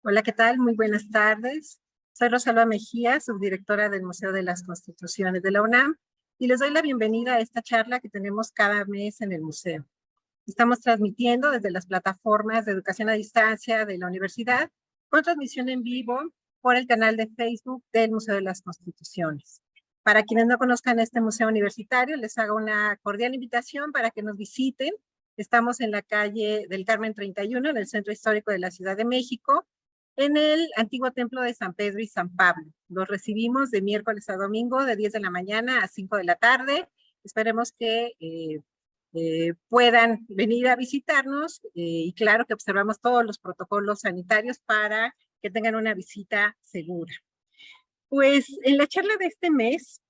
Hola, ¿qué tal? Muy buenas tardes. Soy Rosalba Mejía, subdirectora del Museo de las Constituciones de la UNAM, y les doy la bienvenida a esta charla que tenemos cada mes en el museo. Estamos transmitiendo desde las plataformas de educación a distancia de la universidad, con transmisión en vivo por el canal de Facebook del Museo de las Constituciones. Para quienes no conozcan este museo universitario, les hago una cordial invitación para que nos visiten. Estamos en la calle del Carmen 31, en el Centro Histórico de la Ciudad de México, en el antiguo templo de San Pedro y San Pablo. Los recibimos de miércoles a domingo, de 10 de la mañana a 5 de la tarde. Esperemos que puedan venir a visitarnos y claro que observamos todos los protocolos sanitarios para que tengan una visita segura. Pues en la charla de este mes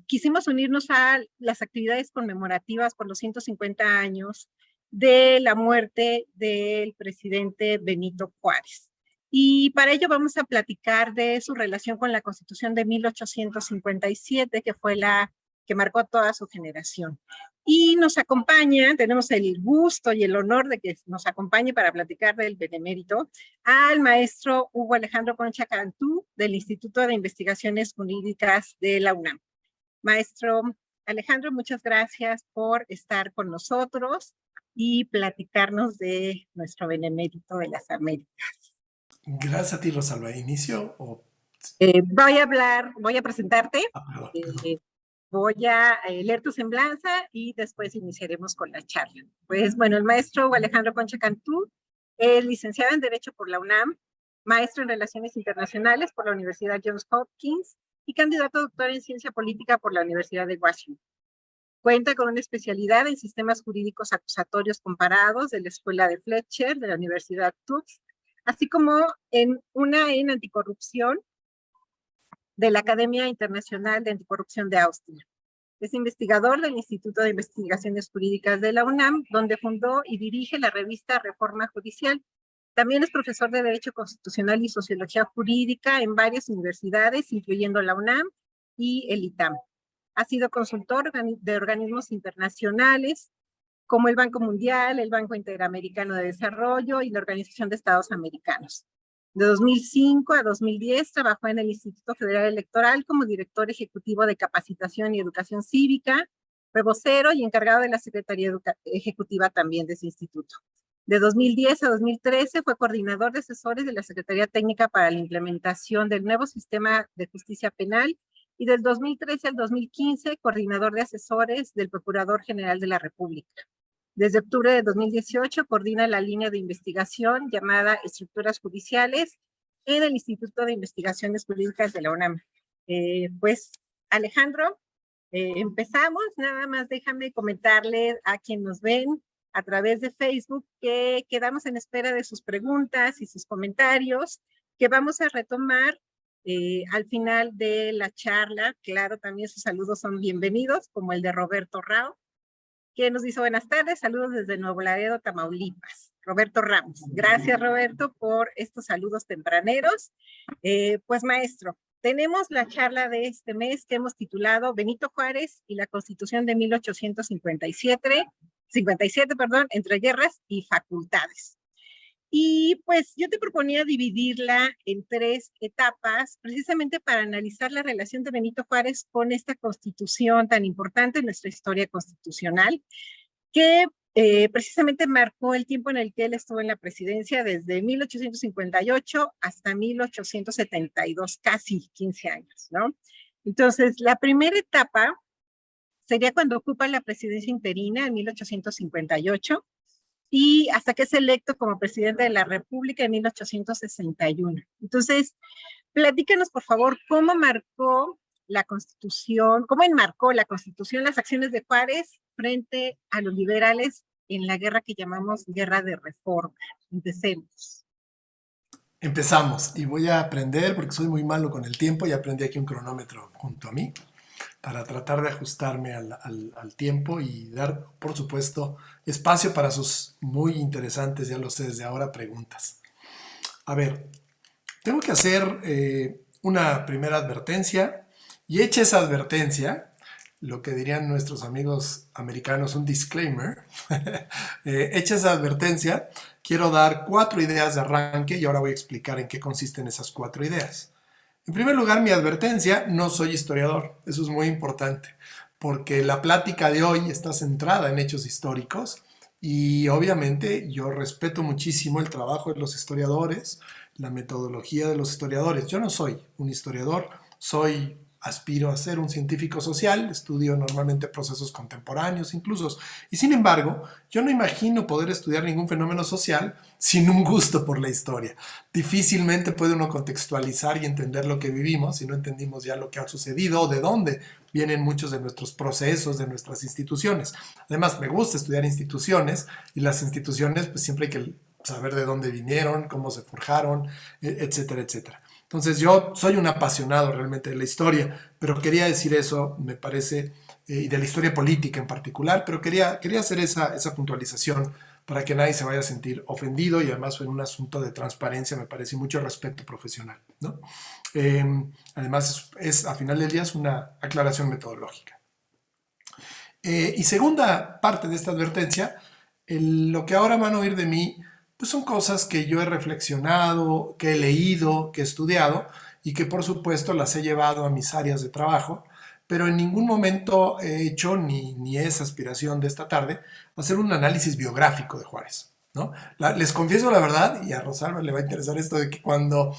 quisimos unirnos a las actividades conmemorativas por los 150 años de la muerte del presidente Benito Juárez. Y para ello vamos a platicar de su relación con la Constitución de 1857, que fue la que marcó a toda su generación. Y nos acompaña, tenemos el gusto y el honor de que nos acompañe para platicar del benemérito al maestro Hugo Alejandro Concha Cantú del Instituto de Investigaciones Jurídicas de la UNAM. Maestro Alejandro, muchas gracias por estar con nosotros y platicarnos de nuestro benemérito de las Américas. Gracias a ti, Rosalba. ¿Inicio o...? Voy a presentarte. Perdón. Voy a leer tu semblanza y después iniciaremos con la charla. Pues bueno, el maestro Alejandro Concha Cantú es licenciado en Derecho por la UNAM, maestro en Relaciones Internacionales por la Universidad Johns Hopkins y candidato a doctor en Ciencia Política por la Universidad de Washington. Cuenta con una especialidad en Sistemas Jurídicos Acusatorios Comparados de la Escuela de Fletcher de la Universidad Tufts, así como en una en Anticorrupción de la Academia Internacional de Anticorrupción de Austria. Es investigador del Instituto de Investigaciones Jurídicas de la UNAM, donde fundó y dirige la revista Reforma Judicial. También es profesor de Derecho Constitucional y Sociología Jurídica en varias universidades, incluyendo la UNAM y el ITAM. Ha sido consultor de organismos internacionales como el Banco Mundial, el Banco Interamericano de Desarrollo y la Organización de Estados Americanos. De 2005 a 2010 trabajó en el Instituto Federal Electoral como director ejecutivo de Capacitación y Educación Cívica, fue vocero y encargado de la Secretaría Ejecutiva también de ese instituto. De 2010 a 2013 fue coordinador de asesores de la Secretaría Técnica para la implementación del nuevo sistema de justicia penal y del 2013 al 2015 coordinador de asesores del Procurador General de la República. Desde octubre de 2018 coordina la línea de investigación llamada Estructuras Judiciales en el Instituto de Investigaciones Jurídicas de la UNAM. Pues Alejandro, empezamos. Nada más déjame comentarle a quien nos ven a través de Facebook que quedamos en espera de sus preguntas y sus comentarios que vamos a retomar al final de la charla. Claro, también sus saludos son bienvenidos, como el de Roberto Rao, que nos dice buenas tardes, saludos desde Nuevo Laredo, Tamaulipas. Roberto Ramos. Gracias, Roberto, por estos saludos tempraneros. Pues, maestro, tenemos la charla de este mes que hemos titulado Benito Juárez y la Constitución de 1857, entre guerras y facultades. Y pues yo te proponía dividirla en 3 etapas, precisamente para analizar la relación de Benito Juárez con esta constitución tan importante en nuestra historia constitucional, que precisamente marcó el tiempo en el que él estuvo en la presidencia desde 1858 hasta 1872, casi 15 años, ¿no? Entonces, la primera etapa sería cuando ocupa la presidencia interina en 1858 y hasta que es electo como presidente de la República en 1861. Entonces, platícanos, por favor, cómo marcó la Constitución, cómo enmarcó la Constitución las acciones de Juárez frente a los liberales en la guerra que llamamos Guerra de Reforma. Empecemos. Empezamos, y voy a aprender, porque soy muy malo con el tiempo, y aprendí aquí un cronómetro junto a mí, para tratar de ajustarme al tiempo y dar, por supuesto, espacio para sus muy interesantes, ya lo sé desde ahora, preguntas. A ver, tengo que hacer una primera advertencia, y hecha esa advertencia, lo que dirían nuestros amigos americanos, un disclaimer, hecha esa advertencia, quiero dar 4 ideas de arranque y ahora voy a explicar en qué consisten esas 4 ideas. En primer lugar, mi advertencia, no soy historiador, eso es muy importante, porque la plática de hoy está centrada en hechos históricos y obviamente yo respeto muchísimo el trabajo de los historiadores, la metodología de los historiadores. Yo no soy un historiador, aspiro a ser un científico social, estudio normalmente procesos contemporáneos incluso, y sin embargo, yo no imagino poder estudiar ningún fenómeno social sin un gusto por la historia. Difícilmente puede uno contextualizar y entender lo que vivimos si no entendimos ya lo que ha sucedido o de dónde vienen muchos de nuestros procesos, de nuestras instituciones. Además, me gusta estudiar instituciones y las instituciones, pues siempre hay que saber de dónde vinieron, cómo se forjaron, etcétera, etcétera. Entonces yo soy un apasionado realmente de la historia, pero quería decir eso, me parece, y de la historia política en particular, pero quería hacer esa puntualización para que nadie se vaya a sentir ofendido y además en un asunto de transparencia me parece mucho respeto profesional, ¿no? Además a final del día es una aclaración metodológica. Y segunda parte de esta advertencia, lo que ahora van a oír de mí pues son cosas que yo he reflexionado, que he leído, que he estudiado y que por supuesto las he llevado a mis áreas de trabajo, pero en ningún momento he hecho, ni es aspiración de esta tarde, hacer un análisis biográfico de Juárez, ¿no? Les confieso la verdad, y a Rosalba le va a interesar esto, de que cuando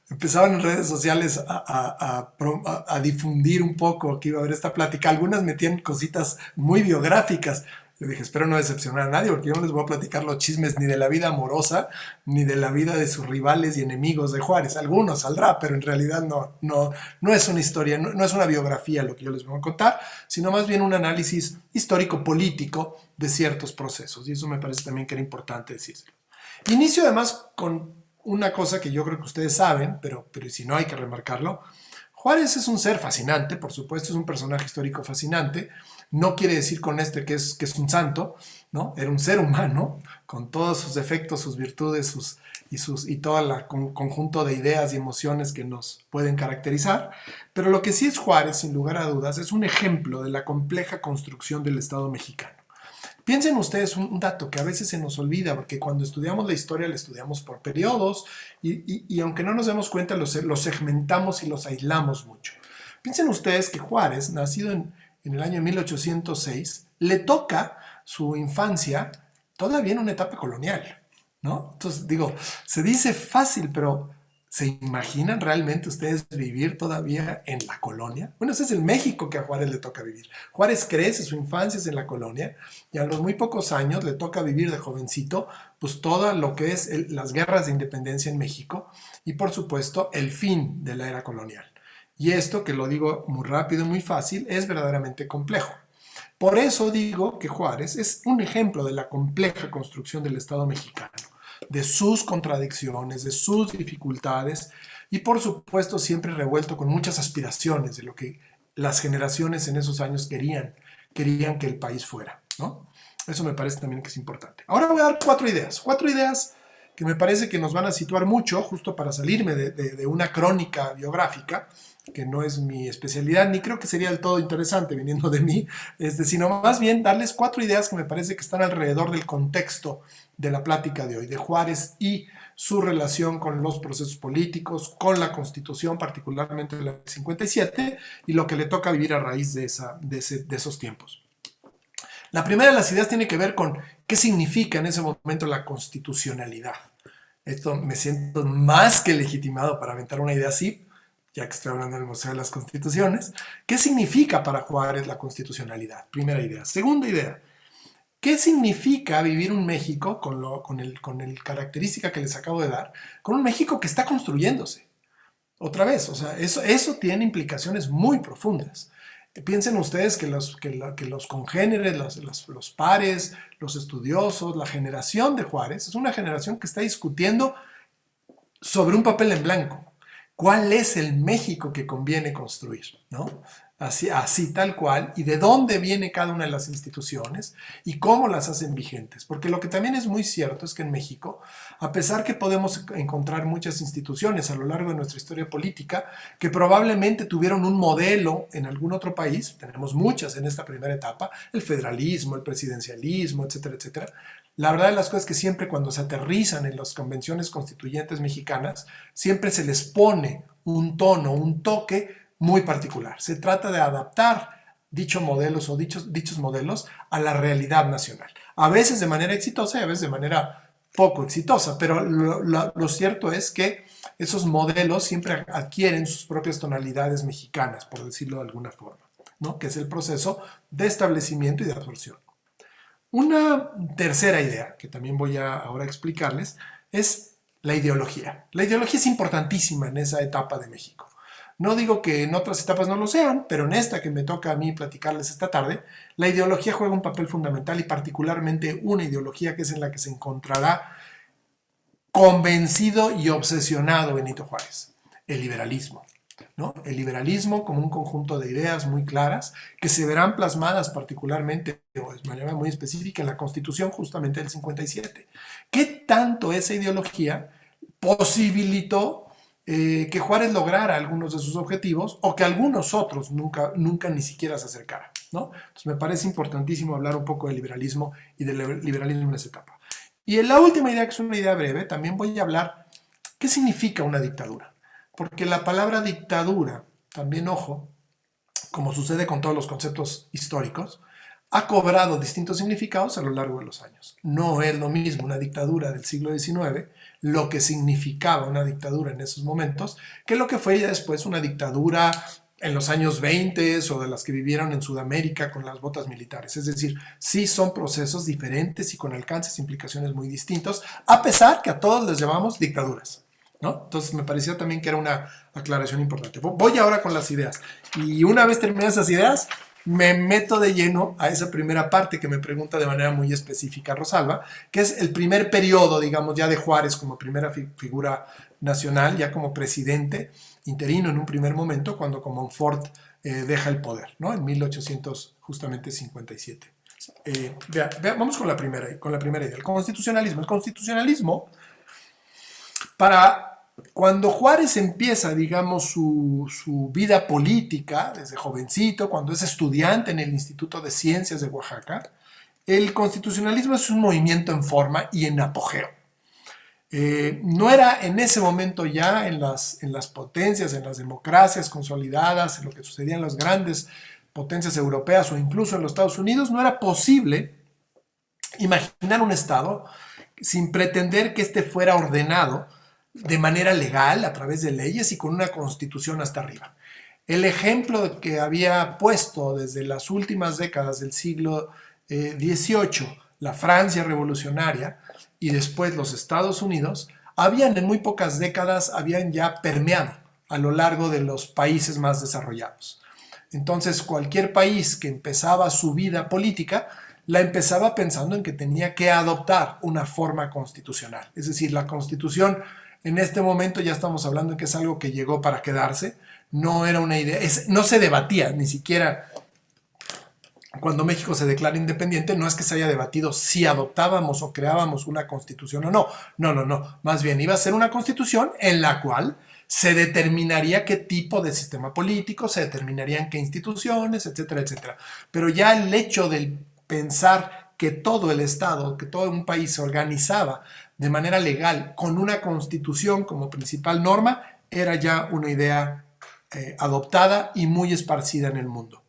empezaban en redes sociales a difundir un poco que iba a haber esta plática, algunas metían cositas muy biográficas. Yo dije, espero no decepcionar a nadie, porque yo no les voy a platicar los chismes ni de la vida amorosa, ni de la vida de sus rivales y enemigos de Juárez. Algunos saldrá, pero en realidad no es una historia, no es una biografía lo que yo les voy a contar, sino más bien un análisis histórico-político de ciertos procesos. Y eso me parece también que era importante decirlo. Inicio además con una cosa que yo creo que ustedes saben, pero si no hay que remarcarlo. Juárez es un ser fascinante, por supuesto, es un personaje histórico fascinante. No quiere decir con que es un santo, ¿no? Era un ser humano con todos sus defectos, sus virtudes y todo el conjunto de ideas y emociones que nos pueden caracterizar. Pero lo que sí es Juárez, sin lugar a dudas, es un ejemplo de la compleja construcción del Estado mexicano. Piensen ustedes un dato que a veces se nos olvida, porque cuando estudiamos la historia la estudiamos por periodos y aunque no nos demos cuenta los segmentamos y los aislamos mucho. Piensen ustedes que Juárez, nacido en el año 1806, le toca su infancia todavía en una etapa colonial, ¿no? Entonces digo, se dice fácil, pero ¿se imaginan realmente ustedes vivir todavía en la colonia? Bueno, ese es el México que a Juárez le toca vivir. Juárez crece, su infancia es en la colonia y a los muy pocos años le toca vivir de jovencito pues todo lo que es las guerras de independencia en México y por supuesto el fin de la era colonial. Y esto, que lo digo muy rápido y muy fácil, es verdaderamente complejo. Por eso digo que Juárez es un ejemplo de la compleja construcción del Estado mexicano, de sus contradicciones, de sus dificultades y por supuesto siempre revuelto con muchas aspiraciones de lo que las generaciones en esos años querían que el país fuera, ¿no? Eso me parece también que es importante. Ahora voy a dar 4 ideas que me parece que nos van a situar mucho, justo para salirme de una crónica biográfica, que no es mi especialidad, ni creo que sería del todo interesante viniendo de mí, sino más bien darles 4 ideas que me parece que están alrededor del contexto de la plática de hoy, de Juárez y su relación con los procesos políticos, con la Constitución, particularmente de la 57, y lo que le toca vivir a raíz de esos tiempos. La primera de las ideas tiene que ver con qué significa en ese momento la constitucionalidad. Esto me siento más que legitimado para aventar una idea así, ya que estoy hablando del Museo de las Constituciones. ¿Qué significa para Juárez la constitucionalidad? Primera idea. Segunda idea. ¿Qué significa vivir un México con el característica que les acabo de dar? Con un México que está construyéndose. Otra vez, o sea, eso tiene implicaciones muy profundas. Piensen ustedes que los congéneres, los pares, los estudiosos, la generación de Juárez, es una generación que está discutiendo sobre un papel en blanco. ¿Cuál es el México que conviene construir? ¿no? Así tal cual, y de dónde viene cada una de las instituciones y cómo las hacen vigentes. Porque lo que también es muy cierto es que en México, a pesar que podemos encontrar muchas instituciones a lo largo de nuestra historia política que probablemente tuvieron un modelo en algún otro país, tenemos muchas en esta primera etapa, el federalismo, el presidencialismo, etcétera, etcétera. La verdad de las cosas es que siempre cuando se aterrizan en las convenciones constituyentes mexicanas, siempre se les pone un tono, un toque muy particular. Se trata de adaptar dichos modelos o dichos modelos a la realidad nacional. A veces de manera exitosa y a veces de manera poco exitosa, pero lo cierto es que esos modelos siempre adquieren sus propias tonalidades mexicanas, por decirlo de alguna forma, ¿no? Que es el proceso de establecimiento y de absorción. Una tercera idea, que también voy a ahora explicarles, es la ideología. La ideología es importantísima en esa etapa de México. No digo que en otras etapas no lo sean, pero en esta que me toca a mí platicarles esta tarde, la ideología juega un papel fundamental y particularmente una ideología que es en la que se encontrará convencido y obsesionado Benito Juárez, el liberalismo, ¿no? El liberalismo como un conjunto de ideas muy claras que se verán plasmadas particularmente o de manera muy específica en la Constitución justamente del 57. ¿Qué tanto esa ideología posibilitó que Juárez lograra algunos de sus objetivos o que algunos otros nunca ni siquiera se acercaran, ¿no? Entonces me parece importantísimo hablar un poco del liberalismo y del liberalismo en esa etapa. Y en la última idea, que es una idea breve, también voy a hablar qué significa una dictadura. Porque la palabra dictadura, también ojo, como sucede con todos los conceptos históricos, ha cobrado distintos significados a lo largo de los años. No es lo mismo una dictadura del siglo XIX, lo que significaba una dictadura en esos momentos, que lo que fue ya después una dictadura en los años 20 o de las que vivieron en Sudamérica con las botas militares. Es decir, sí son procesos diferentes y con alcances e implicaciones muy distintos, a pesar que a todos les llamamos dictaduras, ¿no? Entonces me parecía también que era una aclaración importante. Voy ahora con las ideas. Y una vez terminadas esas ideas, me meto de lleno a esa primera parte que me pregunta de manera muy específica Rosalba, que es el primer periodo, digamos, ya de Juárez como primera figura nacional, ya como presidente interino en un primer momento, cuando Comonfort deja el poder, ¿no? En 1857. Vamos con la primera idea, el constitucionalismo. El constitucionalismo, para cuando Juárez empieza, digamos, su vida política, desde jovencito, cuando es estudiante en el Instituto de Ciencias de Oaxaca, el constitucionalismo es un movimiento en forma y en apogeo. No era en ese momento ya en las potencias, en las democracias consolidadas, en lo que sucedía en las grandes potencias europeas o incluso en los Estados Unidos, no era posible imaginar un Estado sin pretender que éste fuera ordenado de manera legal, a través de leyes y con una constitución hasta arriba. El ejemplo que había puesto desde las últimas décadas del siglo XVIII, la Francia revolucionaria y después los Estados Unidos, en muy pocas décadas habían ya permeado a lo largo de los países más desarrollados. Entonces, cualquier país que empezaba su vida política la empezaba pensando en que tenía que adoptar una forma constitucional. Es decir, la Constitución en este momento ya estamos hablando de que es algo que llegó para quedarse, no era una idea, no se debatía ni siquiera cuando México se declara independiente, no es que se haya debatido si adoptábamos o creábamos una constitución o no, no, más bien iba a ser una constitución en la cual se determinaría qué tipo de sistema político, se determinarían qué instituciones, etcétera, etcétera. Pero ya el hecho de pensar que todo el Estado, que todo un país se organizaba de manera legal con una constitución como principal norma, era ya una idea adoptada y muy esparcida en el mundo.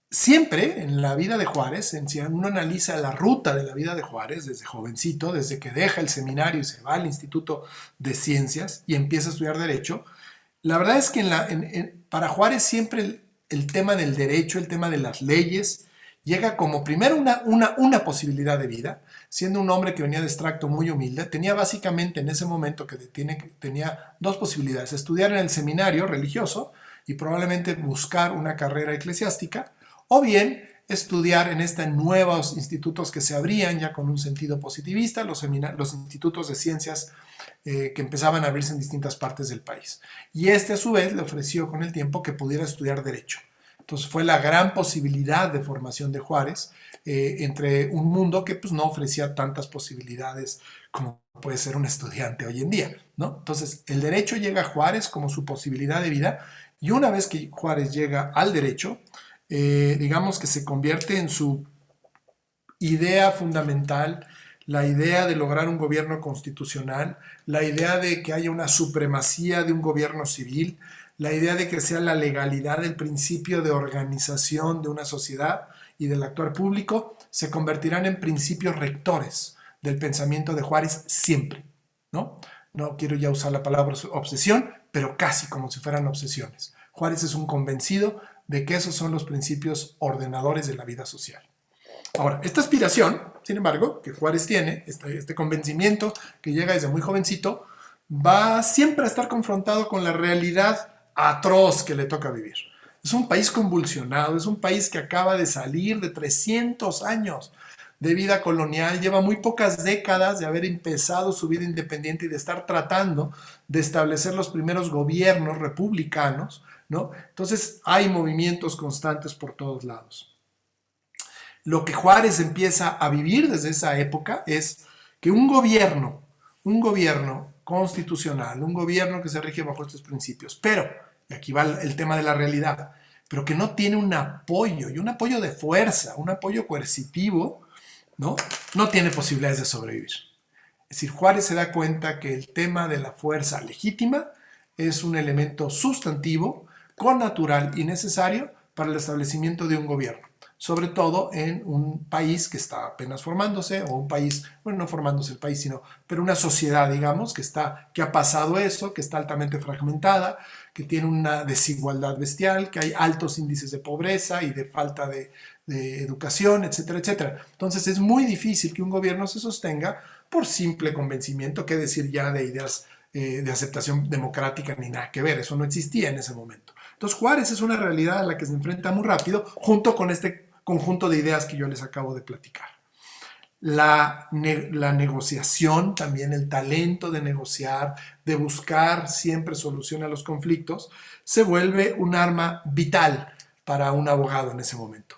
Siempre en la vida de Juárez, si uno analiza la ruta de la vida de Juárez, desde jovencito, desde que deja el seminario y se va al Instituto de Ciencias y empieza a estudiar Derecho, la verdad es que para Juárez siempre el tema del derecho, el tema de las leyes, llega como primero una posibilidad de vida, siendo un hombre que venía de extracto muy humilde, tenía básicamente en ese momento tenía dos posibilidades, estudiar en el seminario religioso y probablemente buscar una carrera eclesiástica, o bien estudiar en estos nuevos institutos que se abrían ya con un sentido positivista, los institutos de ciencias que empezaban a abrirse en distintas partes del país. Y este a su vez le ofreció con el tiempo que pudiera estudiar Derecho. Entonces fue la gran posibilidad de formación de Juárez entre un mundo que pues, no ofrecía tantas posibilidades como puede ser un estudiante hoy en día, ¿no? Entonces el derecho llega a Juárez como su posibilidad de vida y una vez que Juárez llega al derecho, digamos que se convierte en su idea fundamental, la idea de lograr un gobierno constitucional, la idea de que haya una supremacía de un gobierno civil, la idea de que sea la legalidad el principio de organización de una sociedad y del actuar público, se convertirán en principios rectores del pensamiento de Juárez siempre, ¿no? No quiero ya usar la palabra obsesión, pero casi como si fueran obsesiones. Juárez es un convencido de que esos son los principios ordenadores de la vida social. Ahora, esta aspiración, sin embargo, que Juárez tiene, este convencimiento que llega desde muy jovencito, va siempre a estar confrontado con la realidad atroz que le toca vivir. Es un país convulsionado, es un país que acaba de salir de 300 años de vida colonial, lleva muy pocas décadas de haber empezado su vida independiente y de estar tratando de establecer los primeros gobiernos republicanos, ¿no? Entonces hay movimientos constantes por todos lados. Lo que Juárez empieza a vivir desde esa época es que un gobierno constitucional, un gobierno que se rige bajo estos principios, pero, y aquí va el tema de la realidad, pero que no tiene un apoyo, y un apoyo de fuerza, un apoyo coercitivo, ¿no? No tiene posibilidades de sobrevivir. Es decir, Juárez se da cuenta que el tema de la fuerza legítima es un elemento sustantivo, connatural y necesario para el establecimiento de un gobierno, sobre todo en un país que está apenas formándose, o un país, bueno, no formándose el país, pero una sociedad, digamos, que ha pasado eso, que está altamente fragmentada, que tiene una desigualdad bestial, que hay altos índices de pobreza y de falta de educación, etcétera, etcétera. Entonces es muy difícil que un gobierno se sostenga por simple convencimiento, qué decir ya de ideas de aceptación democrática ni nada que ver, eso no existía en ese momento. Entonces Juárez es una realidad a la que se enfrenta muy rápido, junto con este conjunto de ideas que yo les acabo de platicar. La negociación, también el talento de negociar, de buscar siempre solución a los conflictos, se vuelve un arma vital para un abogado en ese momento.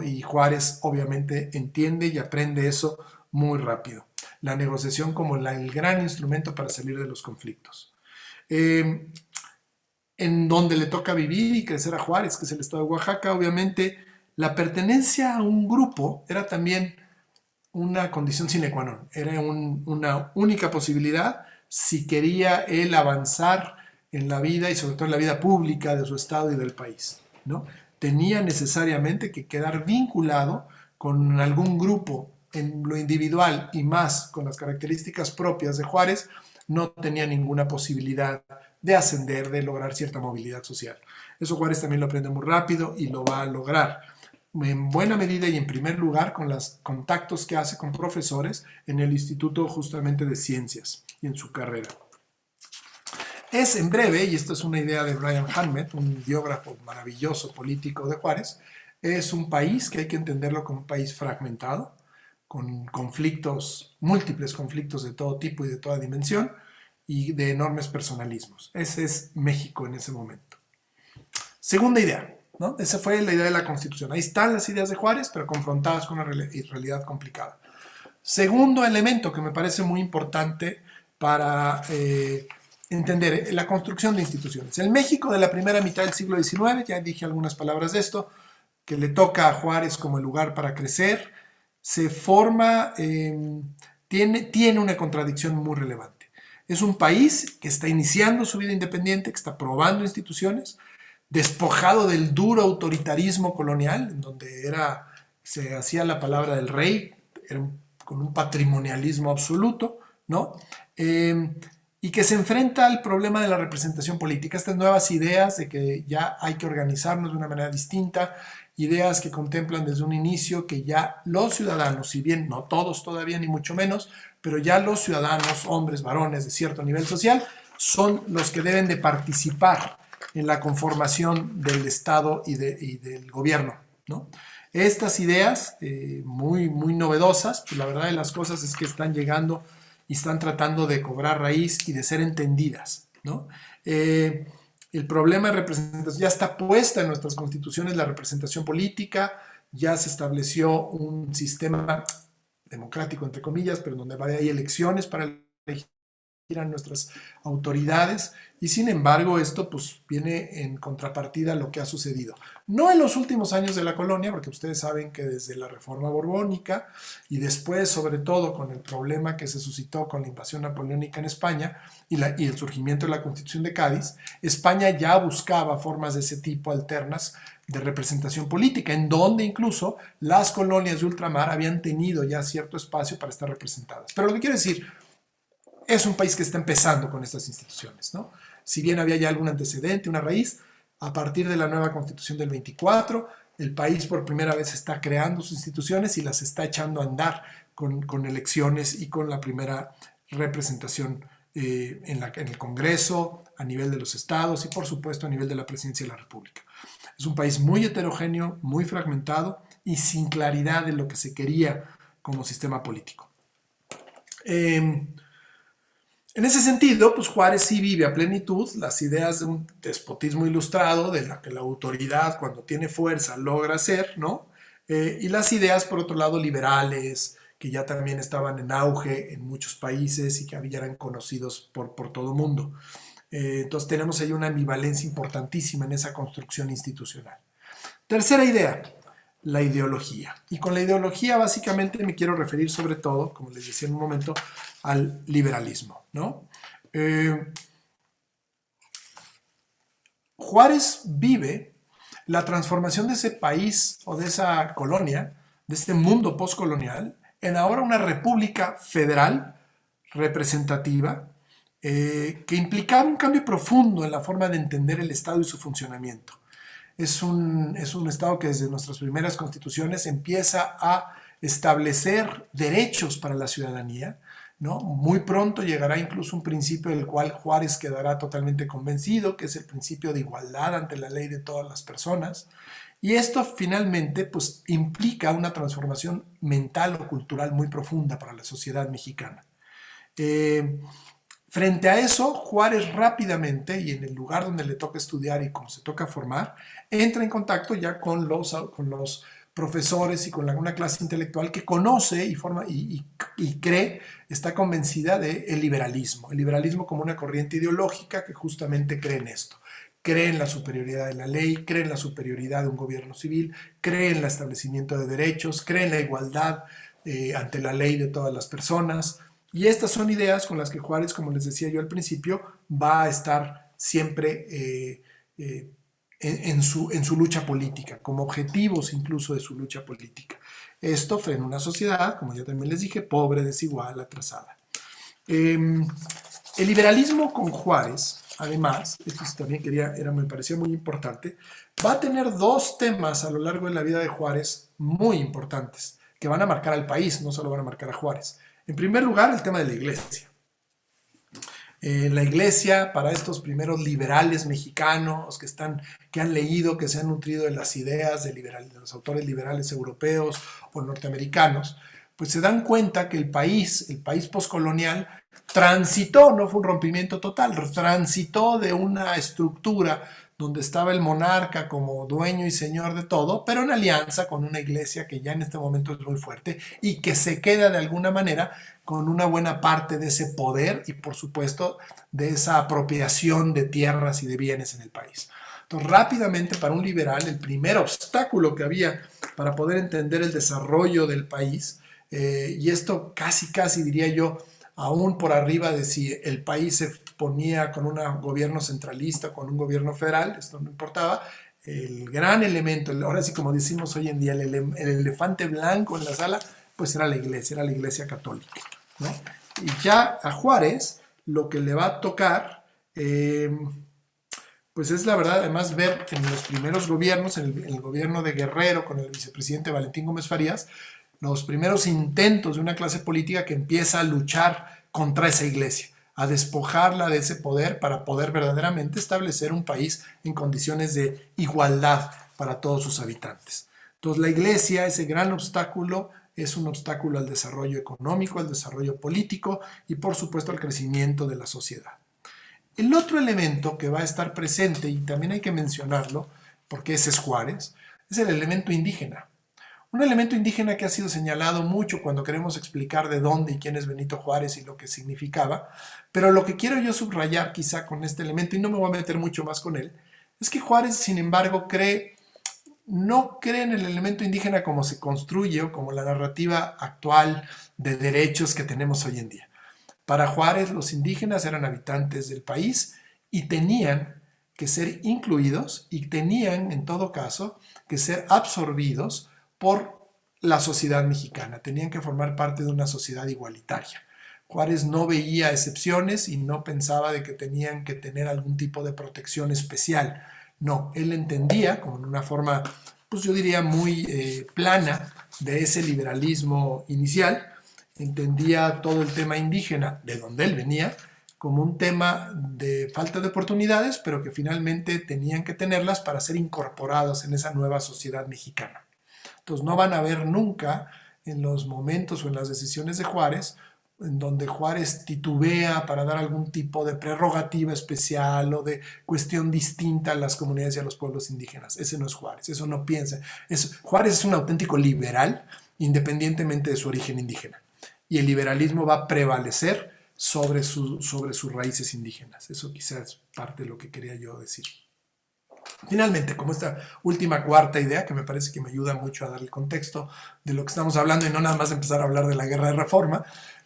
Y Juárez obviamente entiende y aprende eso muy rápido. La negociación como el gran instrumento para salir de los conflictos. En donde le toca vivir y crecer a Juárez, que es el estado de Oaxaca, obviamente la pertenencia a un grupo era también una condición sine qua non, era una única posibilidad si quería él avanzar en la vida y sobre todo en la vida pública de su estado y del país, ¿no? Tenía necesariamente que quedar vinculado con algún grupo en lo individual y más con las características propias de Juárez, no tenía ninguna posibilidad de ascender, de lograr cierta movilidad social. Eso Juárez también lo aprende muy rápido y lo va a lograr en buena medida y en primer lugar con los contactos que hace con profesores en el Instituto justamente de Ciencias y en su carrera. Es en breve, y esta es una idea de Brian Hanmet, un biógrafo maravilloso político de Juárez, es un país que hay que entenderlo como un país fragmentado, con conflictos, múltiples conflictos de todo tipo y de toda dimensión, y de enormes personalismos. Ese es México en ese momento. Segunda idea, ¿no? Esa fue la idea de la Constitución. Ahí están las ideas de Juárez, pero confrontadas con una realidad complicada. Segundo elemento que me parece muy importante para entender la construcción de instituciones. El México de la primera mitad del siglo XIX, ya dije algunas palabras de esto, que le toca a Juárez como el lugar para crecer, se forma, tiene una contradicción muy relevante. Es un país que está iniciando su vida independiente, que está probando instituciones, despojado del duro autoritarismo colonial, en donde se hacía la palabra del rey, con un patrimonialismo absoluto, ¿no? Y que se enfrenta al problema de la representación política, estas nuevas ideas de que ya hay que organizarnos de una manera distinta, ideas que contemplan desde un inicio que ya los ciudadanos, si bien no todos todavía ni mucho menos, pero ya los ciudadanos, hombres, varones de cierto nivel social, son los que deben de participar en la conformación del Estado y del gobierno, ¿no? Estas ideas muy novedosas, pues la verdad de las cosas es que están llegando y están tratando de cobrar raíz y de ser entendidas, ¿no? El problema de representación ya está puesta en nuestras constituciones, la representación política, ya se estableció un sistema democrático, entre comillas, pero donde hay elecciones para elegir a nuestras autoridades, y sin embargo esto pues viene en contrapartida a lo que ha sucedido. No en los últimos años de la colonia, porque ustedes saben que desde la reforma borbónica y después sobre todo con el problema que se suscitó con la invasión napoleónica en España y el surgimiento de la Constitución de Cádiz, España ya buscaba formas de ese tipo alternas de representación política, en donde incluso las colonias de ultramar habían tenido ya cierto espacio para estar representadas. Pero lo que quiero decir, es un país que está empezando con estas instituciones, ¿no? Si bien había ya algún antecedente, una raíz, a partir de la nueva Constitución del 24, el país por primera vez está creando sus instituciones y las está echando a andar con elecciones y con la primera representación en el Congreso, a nivel de los estados y por supuesto a nivel de la Presidencia de la República. Es un país muy heterogéneo, muy fragmentado y sin claridad de lo que se quería como sistema político. En ese sentido, pues Juárez sí vive a plenitud las ideas de un despotismo ilustrado, de la que la autoridad cuando tiene fuerza logra hacer, ¿no? Y las ideas, por otro lado, liberales, que ya también estaban en auge en muchos países y que ya eran conocidos por todo el mundo. Entonces tenemos ahí una ambivalencia importantísima en esa construcción institucional. Tercera idea, la ideología. Y con la ideología básicamente me quiero referir sobre todo, como les decía en un momento, al liberalismo, ¿no? Juárez vive la transformación de ese país o de esa colonia, de este mundo postcolonial, en ahora una república federal representativa que implicaba un cambio profundo en la forma de entender el Estado y su funcionamiento. Es un Estado que desde nuestras primeras constituciones empieza a establecer derechos para la ciudadanía, ¿no? Muy pronto llegará incluso un principio del cual Juárez quedará totalmente convencido, que es el principio de igualdad ante la ley de todas las personas. Y esto finalmente pues, implica una transformación mental o cultural muy profunda para la sociedad mexicana. Frente a eso, Juárez rápidamente, y en el lugar donde le toca estudiar y como se toca formar, entra en contacto ya con los profesores y con una clase intelectual que conoce y cree, está convencida del liberalismo como una corriente ideológica que justamente cree en esto. Cree en la superioridad de la ley, cree en la superioridad de un gobierno civil, cree en el establecimiento de derechos, cree en la igualdad ante la ley de todas las personas. Y estas son ideas con las que Juárez, como les decía yo al principio, va a estar siempre en su lucha política, como objetivos incluso de su lucha política. Esto frente a una sociedad, como ya también les dije, pobre, desigual, atrasada. El liberalismo con Juárez, además, esto también me parecía muy importante, va a tener dos temas a lo largo de la vida de Juárez muy importantes, que van a marcar al país, no solo van a marcar a Juárez. En primer lugar, el tema de la iglesia. La iglesia, para estos primeros liberales mexicanos que han leído, que se han nutrido de las ideas de los autores liberales europeos o norteamericanos, pues se dan cuenta que el país postcolonial, transitó, no fue un rompimiento total, transitó de una estructura donde estaba el monarca como dueño y señor de todo, pero en alianza con una iglesia que ya en este momento es muy fuerte y que se queda de alguna manera con una buena parte de ese poder y por supuesto de esa apropiación de tierras y de bienes en el país. Entonces rápidamente para un liberal el primer obstáculo que había para poder entender el desarrollo del país, y esto casi diría yo, aún por arriba de si el país se ponía con un gobierno centralista, con un gobierno federal, esto no importaba, el gran elemento, ahora sí como decimos hoy en día, el elefante blanco en la sala, pues era la iglesia católica, ¿no? Y ya a Juárez lo que le va a tocar, pues es la verdad, además ver en los primeros gobiernos, en el gobierno de Guerrero con el vicepresidente Valentín Gómez Farías, los primeros intentos de una clase política que empieza a luchar contra esa iglesia, a despojarla de ese poder para poder verdaderamente establecer un país en condiciones de igualdad para todos sus habitantes. Entonces la iglesia, ese gran obstáculo, es un obstáculo al desarrollo económico, al desarrollo político y por supuesto al crecimiento de la sociedad. El otro elemento que va a estar presente, y también hay que mencionarlo, porque ese es Juárez, es el elemento indígena. Un elemento indígena que ha sido señalado mucho cuando queremos explicar de dónde y quién es Benito Juárez y lo que significaba, pero lo que quiero yo subrayar quizá con este elemento, y no me voy a meter mucho más con él, es que Juárez, sin embargo, no cree en el elemento indígena como se construye o como la narrativa actual de derechos que tenemos hoy en día. Para Juárez, los indígenas eran habitantes del país y tenían que ser incluidos y tenían, en todo caso, que ser absorbidos por la sociedad mexicana. Tenían que formar parte de una sociedad igualitaria. Juárez no veía excepciones y no pensaba de que tenían que tener algún tipo de protección especial. No, él entendía, como en una forma, pues yo diría muy plana, de ese liberalismo inicial, entendía todo el tema indígena, de donde él venía, como un tema de falta de oportunidades, pero que finalmente tenían que tenerlas para ser incorporados en esa nueva sociedad mexicana. Entonces no van a ver nunca en los momentos o en las decisiones de Juárez en donde Juárez titubea para dar algún tipo de prerrogativa especial o de cuestión distinta a las comunidades y a los pueblos indígenas. Ese no es Juárez, eso no piensa. Juárez es un auténtico liberal independientemente de su origen indígena. Y el liberalismo va a prevalecer sobre sus raíces indígenas. Eso quizás es parte de lo que quería yo decir. Finalmente, como esta última cuarta idea, que me parece que me ayuda mucho a dar el contexto de lo que estamos hablando y no nada más empezar a hablar de la guerra de reforma,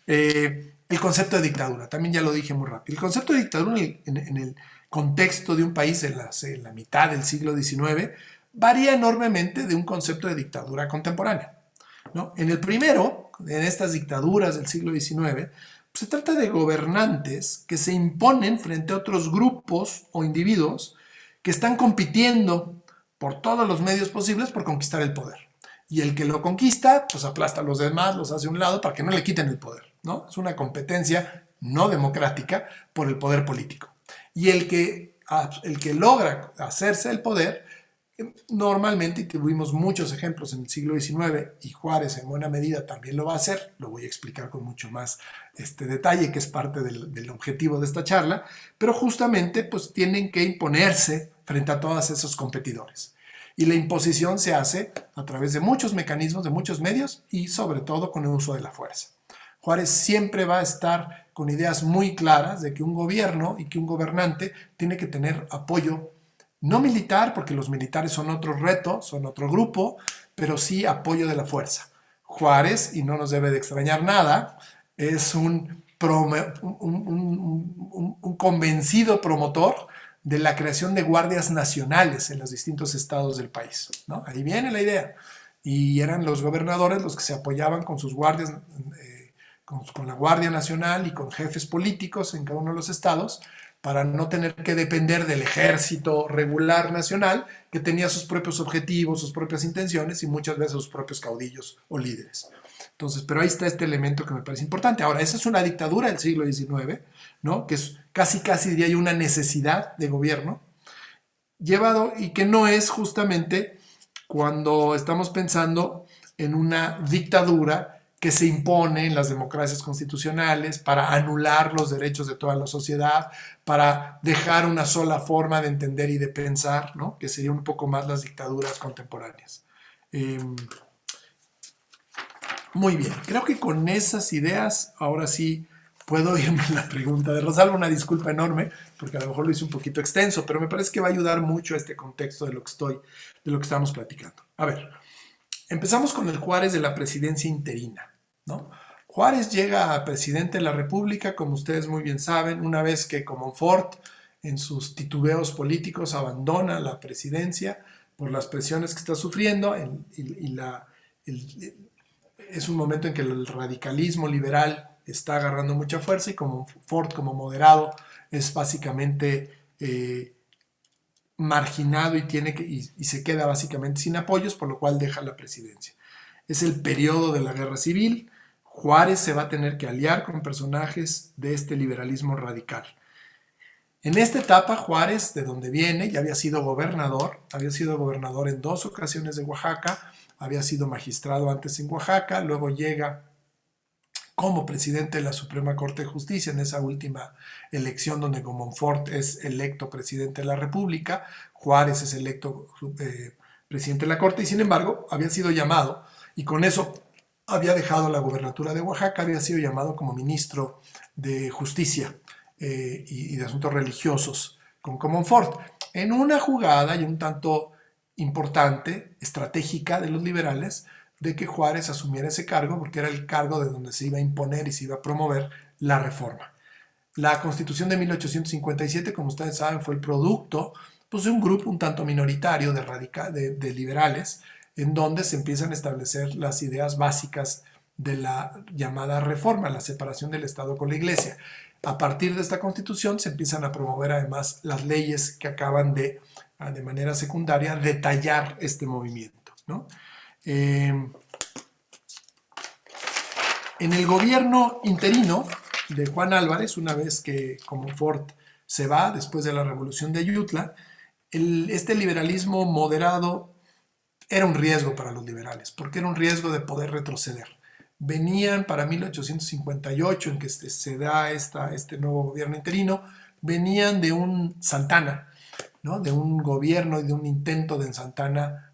el concepto de dictadura. También ya lo dije muy rápido. El concepto de dictadura en el contexto de un país en la mitad del siglo XIX varía enormemente de un concepto de dictadura contemporánea, ¿no? En el primero, en estas dictaduras del siglo XIX, se trata de gobernantes que se imponen frente a otros grupos o individuos que están compitiendo por todos los medios posibles por conquistar el poder. Y el que lo conquista, pues aplasta a los demás, los hace a un lado para que no le quiten el poder, ¿no? Es una competencia no democrática por el poder político. Y el que logra hacerse el poder, normalmente, y tuvimos muchos ejemplos en el siglo XIX, y Juárez en buena medida también lo va a hacer, lo voy a explicar con mucho más detalle, que es parte del objetivo de esta charla, pero justamente pues tienen que imponerse frente a todos esos competidores. Y la imposición se hace a través de muchos mecanismos, de muchos medios y sobre todo con el uso de la fuerza. Juárez siempre va a estar con ideas muy claras de que un gobierno y que un gobernante tiene que tener apoyo no militar, porque los militares son otro reto, son otro grupo, pero sí apoyo de la fuerza. Juárez, y no nos debe de extrañar nada, es un convencido promotor de la creación de guardias nacionales en los distintos estados del país, ¿no? Ahí viene la idea. Y eran los gobernadores los que se apoyaban con sus guardias, con la Guardia Nacional y con jefes políticos en cada uno de los estados, para no tener que depender del ejército regular nacional, que tenía sus propios objetivos, sus propias intenciones y muchas veces sus propios caudillos o líderes. Entonces, pero ahí está este elemento que me parece importante. Ahora, esa es una dictadura del siglo XIX, ¿no? Que es casi diría yo una necesidad de gobierno, llevado y que no es justamente cuando estamos pensando en una dictadura que se impone en las democracias constitucionales para anular los derechos de toda la sociedad, para dejar una sola forma de entender y de pensar, ¿no? Que sería un poco más las dictaduras contemporáneas. Muy bien, creo que con esas ideas ahora sí puedo irme a la pregunta de Rosalba. Una disculpa enorme, porque a lo mejor lo hice un poquito extenso, pero me parece que va a ayudar mucho a este contexto de lo que estamos platicando. A ver, empezamos con el Juárez de la presidencia interina, ¿no? Juárez llega a presidente de la República, como ustedes muy bien saben, una vez que Comonfort, en sus titubeos políticos, abandona la presidencia por las presiones que está sufriendo es un momento en que el radicalismo liberal está agarrando mucha fuerza y Comonfort, como moderado, es básicamente marginado y se queda básicamente sin apoyos, por lo cual deja la presidencia. Es el periodo de la guerra civil. Juárez se va a tener que aliar con personajes de este liberalismo radical. En esta etapa, Juárez, de donde viene, ya había sido gobernador en 2 ocasiones de Oaxaca, había sido magistrado antes en Oaxaca, luego llega como presidente de la Suprema Corte de Justicia en esa última elección donde Comonfort es electo presidente de la República, Juárez es electo presidente de la Corte, y sin embargo había sido llamado, y con eso había dejado la gobernatura de Oaxaca, había sido llamado como ministro de Justicia y de Asuntos Religiosos con Comonfort, en una jugada y un tanto importante, estratégica de los liberales, de que Juárez asumiera ese cargo porque era el cargo de donde se iba a imponer y se iba a promover la reforma. La Constitución de 1857, como ustedes saben, fue el producto pues, de un grupo un tanto minoritario de liberales, en donde se empiezan a establecer las ideas básicas de la llamada reforma, la separación del Estado con la Iglesia. A partir de esta Constitución se empiezan a promover además las leyes que acaban de manera secundaria, detallar este movimiento, ¿no? En el gobierno interino de Juan Álvarez, una vez que Comonfort se va después de la revolución de Ayutla, este liberalismo moderado era un riesgo para los liberales, porque era un riesgo de poder retroceder. Venían para 1858, en que se da este nuevo gobierno interino, venían de un Santana, ¿no? De un gobierno y de un intento de Santana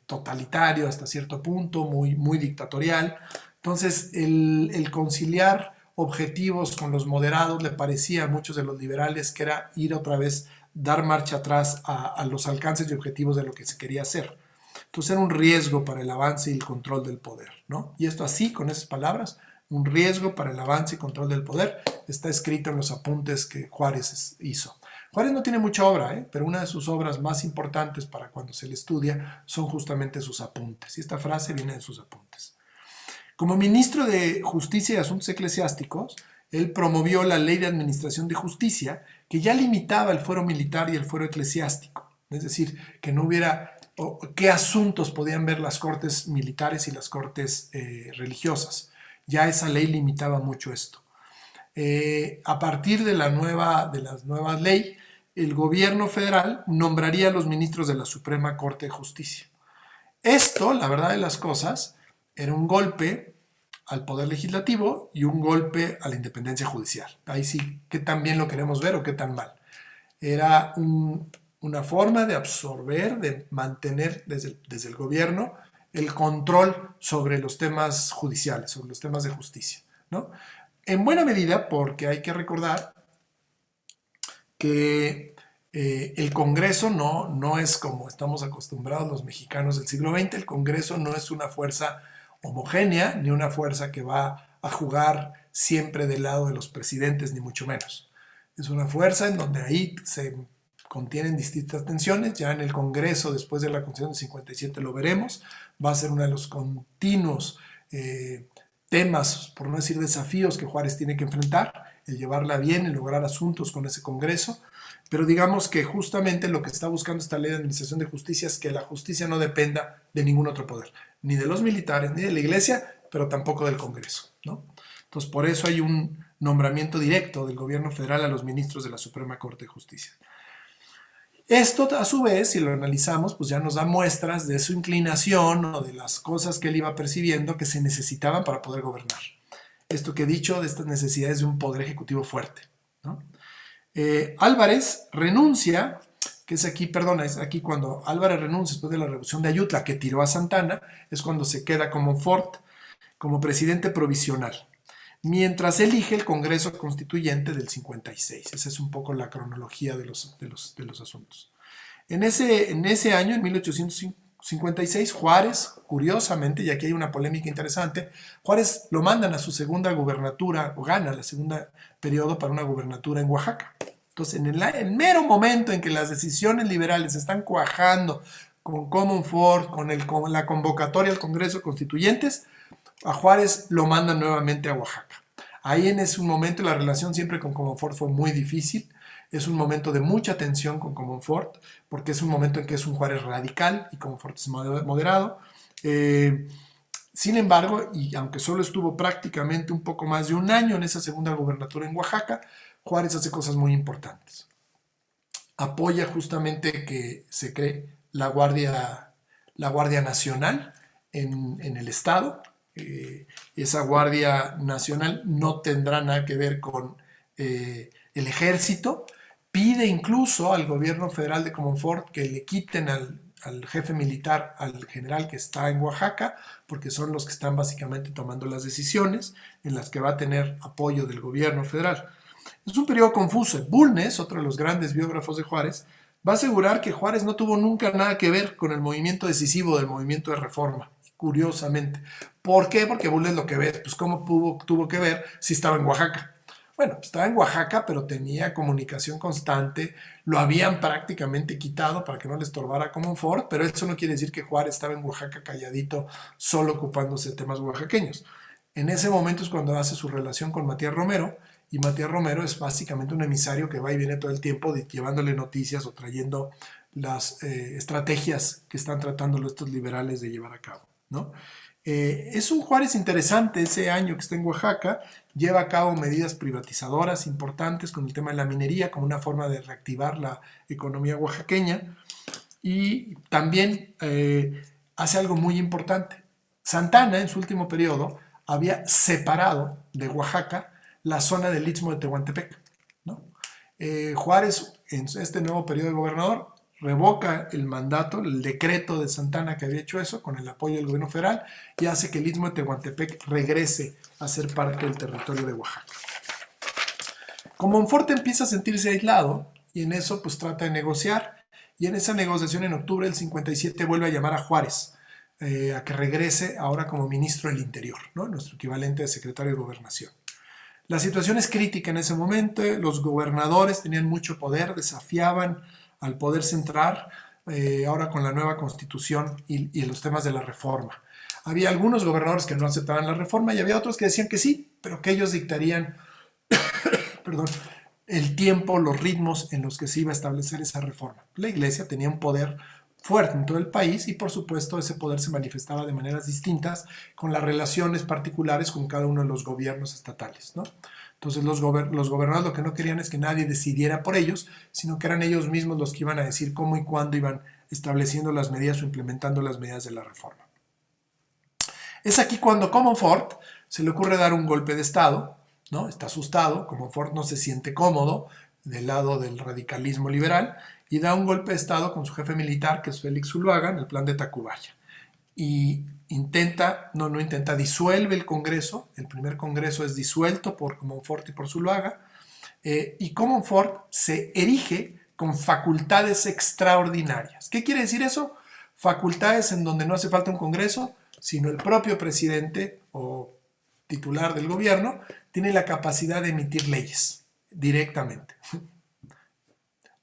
totalitario hasta cierto punto, muy dictatorial. Entonces, el conciliar objetivos con los moderados le parecía a muchos de los liberales que era ir otra vez, dar marcha atrás a los alcances y objetivos de lo que se quería hacer. Entonces era un riesgo para el avance y el control del poder, ¿no? Y esto así, con esas palabras, un riesgo para el avance y control del poder, está escrito en los apuntes que Juárez hizo. Juárez no tiene mucha obra, pero una de sus obras más importantes para cuando se le estudia son justamente sus apuntes. Y esta frase viene de sus apuntes. Como ministro de Justicia y Asuntos Eclesiásticos, él promovió la Ley de Administración de Justicia, que ya limitaba el fuero militar y el fuero eclesiástico. Es decir, que no hubiera qué asuntos podían ver las cortes militares y las cortes religiosas. Ya esa ley limitaba mucho esto. A partir de la nueva ley, el gobierno federal nombraría a los ministros de la Suprema Corte de Justicia. Esto, la verdad de las cosas, era un golpe al poder legislativo y un golpe a la independencia judicial. Ahí sí, qué tan bien lo queremos ver o qué tan mal. Era una forma de absorber, de mantener desde el gobierno el control sobre los temas judiciales, sobre los temas de justicia, ¿no? En buena medida porque hay que recordar que el Congreso no es como estamos acostumbrados los mexicanos del siglo XX, el Congreso no es una fuerza homogénea, ni una fuerza que va a jugar siempre del lado de los presidentes, ni mucho menos. Es una fuerza en donde ahí se contienen distintas tensiones. Ya en el Congreso, después de la Constitución del 57, lo veremos. Va a ser uno de los continuos temas, por no decir desafíos, que Juárez tiene que enfrentar, el llevarla bien, el lograr asuntos con ese Congreso. Pero digamos que justamente lo que está buscando esta ley de administración de justicia es que la justicia no dependa de ningún otro poder, ni de los militares, ni de la iglesia, pero tampoco del Congreso, ¿no? Entonces, por eso hay un nombramiento directo del gobierno federal a los ministros de la Suprema Corte de Justicia. Esto, a su vez, si lo analizamos, pues ya nos da muestras de su inclinación o de las cosas que él iba percibiendo que se necesitaban para poder gobernar. Esto que he dicho de estas necesidades de un poder ejecutivo fuerte, ¿no? Álvarez renuncia, que es aquí cuando Álvarez renuncia después de la revolución de Ayutla, que tiró a Santana, es cuando se queda Comonfort como presidente provisional, mientras elige el Congreso Constituyente del 56. Esa es un poco la cronología de los asuntos. En ese año, en 1856, Juárez, curiosamente, y aquí hay una polémica interesante, Juárez lo mandan a su segunda gubernatura, o gana la segunda periodo para una gubernatura en Oaxaca. Entonces, en el mero momento en que las decisiones liberales están cuajando con Comonfort, con la convocatoria al Congreso Constituyentes, a Juárez lo mandan nuevamente a Oaxaca. Ahí en ese momento la relación siempre con Comonfort fue muy difícil. Es un momento de mucha tensión con Comonfort, porque es un momento en que es un Juárez radical y Comonfort es moderado. Sin embargo, y aunque solo estuvo prácticamente un poco más de un año en esa segunda gubernatura en Oaxaca, Juárez hace cosas muy importantes. Apoya justamente que se cree la Guardia la Guardia Nacional en el Estado. Esa Guardia Nacional no tendrá nada que ver con el ejército. Pide incluso al gobierno federal de Comonfort que le quiten al jefe militar, al general que está en Oaxaca, porque son los que están básicamente tomando las decisiones en las que va a tener apoyo del gobierno federal. Es un periodo confuso. Bulnes, otro de los grandes biógrafos de Juárez, va a asegurar que Juárez no tuvo nunca nada que ver con el movimiento decisivo del movimiento de reforma, curiosamente. ¿Por qué? Porque Bulnes lo que ve, pues cómo tuvo que ver si estaba en Oaxaca. Bueno, estaba en Oaxaca, pero tenía comunicación constante, lo habían prácticamente quitado para que no le estorbara a Comonfort, pero eso no quiere decir que Juárez estaba en Oaxaca calladito, solo ocupándose de temas oaxaqueños. En ese momento es cuando hace su relación con Matías Romero, y Matías Romero es básicamente un emisario que va y viene todo el tiempo llevándole noticias o trayendo las estrategias que están tratando estos liberales de llevar a cabo, ¿no? Es un Juárez interesante ese año que está en Oaxaca, lleva a cabo medidas privatizadoras importantes con el tema de la minería como una forma de reactivar la economía oaxaqueña, y también hace algo muy importante. Santana en su último periodo había separado de Oaxaca la zona del Istmo de Tehuantepec, ¿no? Juárez en este nuevo periodo de gobernador revoca el mandato, el decreto de Santana que había hecho eso con el apoyo del gobierno federal, y hace que el Istmo de Tehuantepec regrese a ser parte del territorio de Oaxaca. Comonfort empieza a sentirse aislado y en eso pues trata de negociar, y en esa negociación en octubre del 57 vuelve a llamar a Juárez a que regrese ahora como ministro del Interior, ¿no? Nuestro equivalente de secretario de Gobernación. La situación es crítica en ese momento, los gobernadores tenían mucho poder, desafiaban al poder central, ahora con la nueva constitución y los temas de la reforma. Había algunos gobernadores que no aceptaban la reforma y había otros que decían que sí, pero que ellos dictarían perdón, el tiempo, los ritmos en los que se iba a establecer esa reforma. La Iglesia tenía un poder fuerte en todo el país y por supuesto ese poder se manifestaba de maneras distintas con las relaciones particulares con cada uno de los gobiernos estatales, ¿no? Entonces los gobernadores lo que no querían es que nadie decidiera por ellos, sino que eran ellos mismos los que iban a decir cómo y cuándo iban estableciendo las medidas o implementando las medidas de la reforma. Es aquí cuando Comonfort se le ocurre dar un golpe de Estado, ¿no? Está asustado, Comonfort no se siente cómodo del lado del radicalismo liberal y da un golpe de Estado con su jefe militar, que es Félix Zuluaga, en el plan de Tacubaya. Y disuelve el Congreso. El primer Congreso es disuelto por Comonfort y por Zuluaga, y Comonfort se erige con facultades extraordinarias. ¿Qué quiere decir eso? Facultades en donde no hace falta un Congreso, sino el propio presidente o titular del gobierno tiene la capacidad de emitir leyes directamente.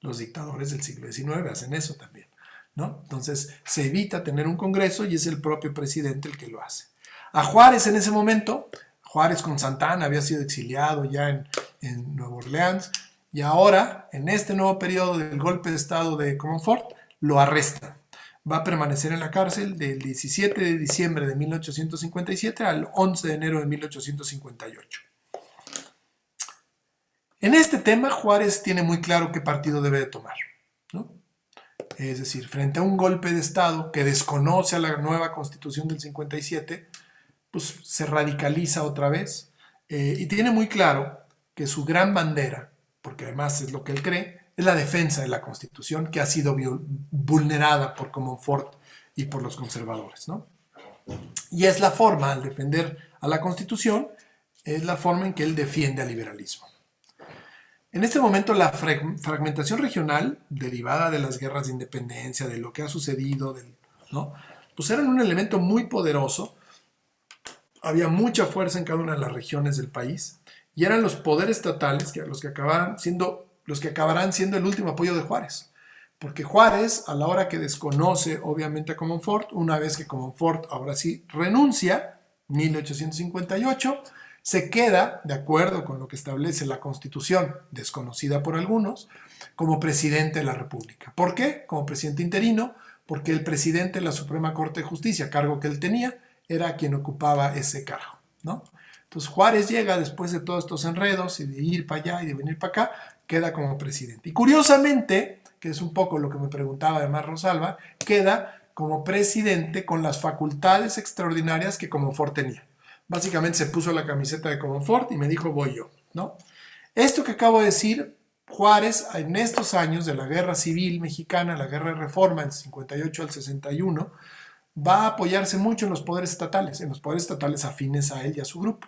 Los dictadores del siglo XIX hacen eso también, ¿no? Entonces se evita tener un Congreso y es el propio presidente el que lo hace. A Juárez en ese momento, Juárez con Santana había sido exiliado ya en Nueva Orleans, y ahora en este nuevo periodo del golpe de Estado de Comonfort lo arrestan. Va a permanecer en la cárcel del 17 de diciembre de 1857 al 11 de enero de 1858. En este tema, Juárez tiene muy claro qué partido debe de tomar, ¿no? Es decir, frente a un golpe de Estado que desconoce a la nueva Constitución del 57, pues se radicaliza otra vez, y tiene muy claro que su gran bandera, porque además es lo que él cree, es la defensa de la Constitución que ha sido vulnerada por Comonfort y por los conservadores, ¿no? Y es la forma, al defender a la Constitución, es la forma en que él defiende al liberalismo. En este momento la fragmentación regional, derivada de las guerras de independencia, de lo que ha sucedido, ¿no? Pues eran un elemento muy poderoso. Había mucha fuerza en cada una de las regiones del país y eran los poderes estatales los que acabarán siendo el último apoyo de Juárez. Porque Juárez, a la hora que desconoce obviamente a Comonfort, una vez que Comonfort ahora sí renuncia, 1858, se queda, de acuerdo con lo que establece la Constitución, desconocida por algunos, como presidente de la República. ¿Por qué? Como presidente interino, porque el presidente de la Suprema Corte de Justicia, cargo que él tenía, era quien ocupaba ese cargo, ¿no? Entonces Juárez llega después de todos estos enredos y de ir para allá y de venir para acá, queda como presidente. Y curiosamente, que es un poco lo que me preguntaba además Rosalba, queda como presidente con las facultades extraordinarias que Comonfort tenía. Básicamente se puso la camiseta de Comonfort y me dijo, voy yo, ¿no? Esto que acabo de decir, Juárez, en estos años de la Guerra Civil Mexicana, la Guerra de Reforma, del 58 al 61, va a apoyarse mucho en los poderes estatales afines a él y a su grupo.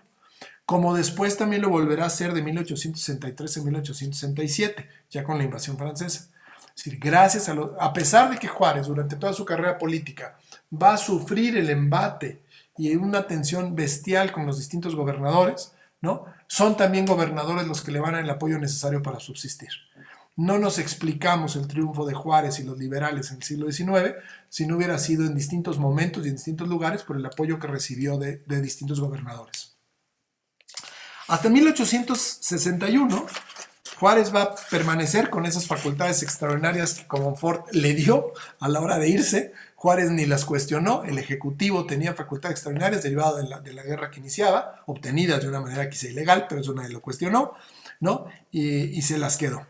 Como después también lo volverá a hacer de 1863 a 1867, ya con la invasión francesa. Es decir, a pesar de que Juárez durante toda su carrera política va a sufrir el embate y una tensión bestial con los distintos gobernadores, ¿no? Son también gobernadores los que le van a dar el apoyo necesario para subsistir. No nos explicamos el triunfo de Juárez y los liberales en el siglo XIX si no hubiera sido en distintos momentos y en distintos lugares por el apoyo que recibió de distintos gobernadores. Hasta 1861, Juárez va a permanecer con esas facultades extraordinarias que Comonfort le dio a la hora de irse. Juárez ni las cuestionó, el Ejecutivo tenía facultades extraordinarias derivadas de la guerra que iniciaba, obtenidas de una manera quizá ilegal, pero eso nadie lo cuestionó, ¿no? Y se las quedó.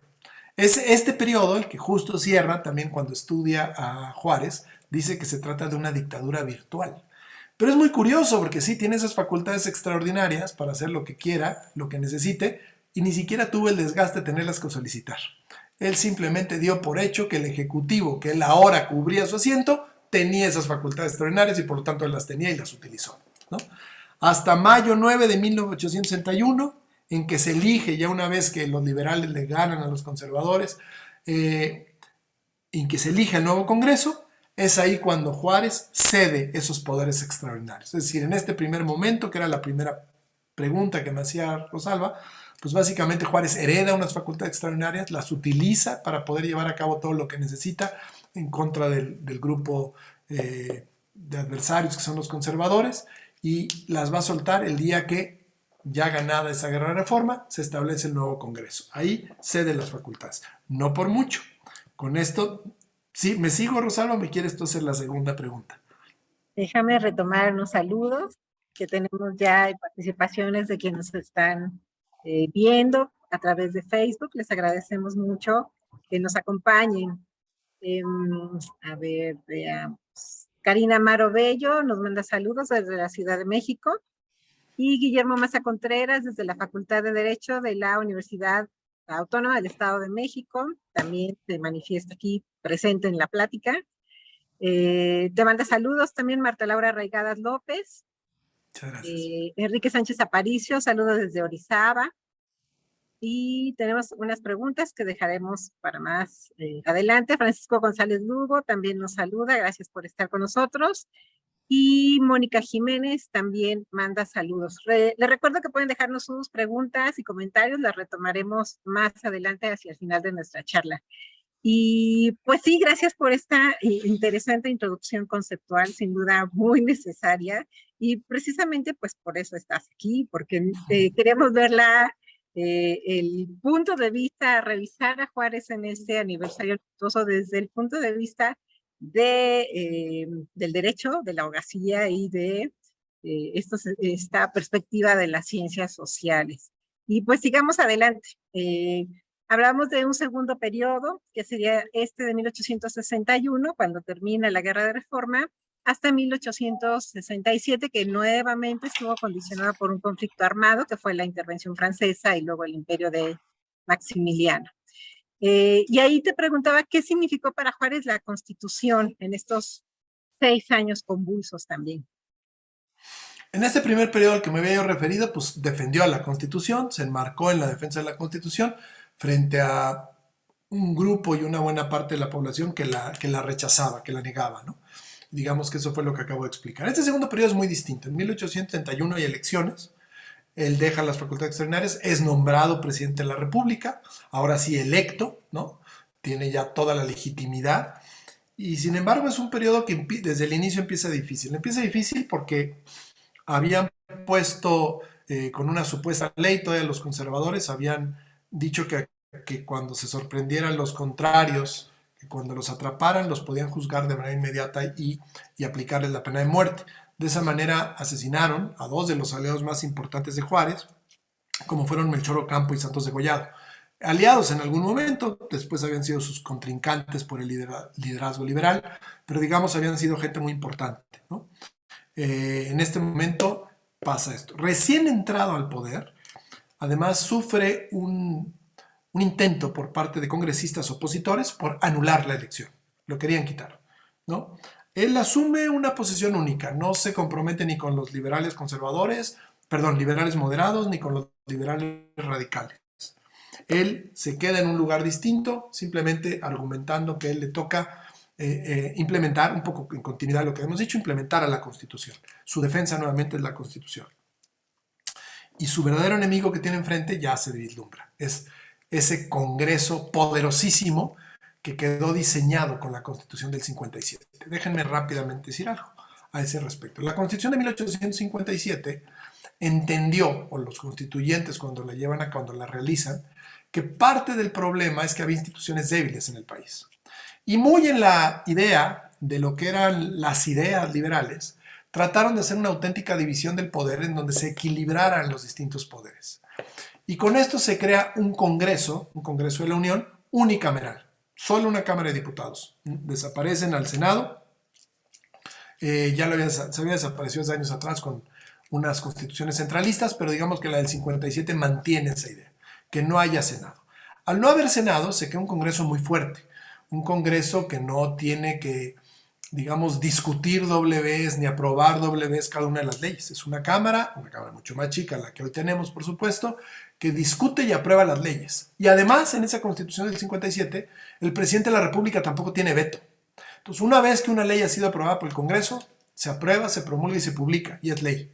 Este periodo, el que justo cierra, también cuando estudia a Juárez, dice que se trata de una dictadura virtual. Pero es muy curioso porque sí, tiene esas facultades extraordinarias para hacer lo que quiera, lo que necesite, y ni siquiera tuvo el desgaste de tenerlas que solicitar. Él simplemente dio por hecho que el Ejecutivo, que él ahora cubría su asiento, tenía esas facultades extraordinarias y por lo tanto él las tenía y las utilizó, ¿no? Hasta mayo 9 de 1861, en que se elige, ya una vez que los liberales le ganan a los conservadores, en que se elige el nuevo Congreso, es ahí cuando Juárez cede esos poderes extraordinarios. Es decir, en este primer momento, que era la primera pregunta que me hacía Rosalba, pues básicamente Juárez hereda unas facultades extraordinarias, las utiliza para poder llevar a cabo todo lo que necesita en contra del grupo de adversarios que son los conservadores, y las va a soltar el día que, ya ganada esa guerra de reforma, se establece el nuevo Congreso. Ahí cede las facultades, no por mucho. Con esto, ¿sí? ¿Me sigo, Rosalba, o me quieres tú hacer la segunda pregunta? Déjame retomar unos saludos que tenemos ya participaciones de quienes nos están viendo a través de Facebook. Les agradecemos mucho que nos acompañen. A ver, veamos. Karina Amaro Bello nos manda saludos desde la Ciudad de México. Y Guillermo Maza Contreras desde la Facultad de Derecho de la Universidad Autónoma del Estado de México. También se manifiesta aquí presente en la plática. Te manda saludos también Marta Laura Raigadas López. Muchas gracias. Enrique Sánchez Aparicio, saludos desde Orizaba. Y tenemos unas preguntas que dejaremos para más adelante. Francisco González Lugo también nos saluda, gracias por estar con nosotros. Y Mónica Jiménez también manda saludos. Les recuerdo que pueden dejarnos sus preguntas y comentarios, las retomaremos más adelante hacia el final de nuestra charla. Y pues sí, gracias por esta interesante introducción conceptual, sin duda muy necesaria, y precisamente pues por eso estás aquí, porque queremos verla, el punto de vista, revisar a Juárez en este aniversario luctuoso desde el punto de vista del derecho, de la abogacía y de esta perspectiva de las ciencias sociales. Y pues sigamos adelante. Hablamos de un segundo periodo, que sería este de 1861, cuando termina la Guerra de Reforma, hasta 1867, que nuevamente estuvo condicionado por un conflicto armado, que fue la intervención francesa y luego el imperio de Maximiliano. Y ahí te preguntaba qué significó para Juárez la Constitución en estos 6 años convulsos también. En este primer periodo al que me había yo referido, pues defendió a la Constitución, se enmarcó en la defensa de la Constitución frente a un grupo y una buena parte de la población que la rechazaba, que la negaba, ¿no? Digamos que eso fue lo que acabo de explicar. Este segundo periodo es muy distinto. En 1831 hay elecciones, él deja las facultades extraordinarias, es nombrado presidente de la República, ahora sí electo, ¿no? Tiene ya toda la legitimidad, y sin embargo es un periodo que desde el inicio empieza difícil. Empieza difícil porque habían puesto con una supuesta ley, todavía los conservadores habían dicho que cuando se sorprendieran los contrarios, que cuando los atraparan los podían juzgar de manera inmediata y aplicarles la pena de muerte. De esa manera asesinaron a 2 de los aliados más importantes de Juárez, como fueron Melchor Ocampo y Santos Degollado. aliados en algún momento, después habían sido sus contrincantes por el liderazgo liberal, pero digamos habían sido gente muy importante, ¿no? En este momento pasa esto. Recién entrado al poder, además sufre un intento por parte de congresistas opositores por anular la elección. Lo querían quitar, ¿no? Él asume una posición única, no se compromete ni con los liberales conservadores, perdón, liberales moderados, ni con los liberales radicales. Él se queda en un lugar distinto, simplemente argumentando que él le toca implementar, un poco en continuidad de lo que hemos dicho, implementar a la Constitución. Su defensa nuevamente es la Constitución. Y su verdadero enemigo que tiene enfrente ya se vislumbra. Es ese Congreso poderosísimo que quedó diseñado con la Constitución del 57. Déjenme rápidamente decir algo a ese respecto. La Constitución de 1857 entendió, o los constituyentes cuando la llevan a cuando la realizan, que parte del problema es que había instituciones débiles en el país. Y muy en la idea de lo que eran las ideas liberales, trataron de hacer una auténtica división del poder en donde se equilibraran los distintos poderes. Y con esto se crea un Congreso de la Unión unicameral, solo una Cámara de Diputados. Desaparecen al Senado, se había desaparecido hace años atrás con unas constituciones centralistas, pero digamos que la del 57 mantiene esa idea, que no haya Senado. Al no haber Senado, se crea un Congreso muy fuerte, un Congreso que no tiene que, digamos, discutir doble vez ni aprobar doble vez cada una de las leyes. Es una cámara mucho más chica, la que hoy tenemos, por supuesto, que discute y aprueba las leyes. Y además, en esa Constitución del 57, el presidente de la República tampoco tiene veto. Entonces, una vez que una ley ha sido aprobada por el Congreso, se aprueba, se promulga y se publica, y es ley.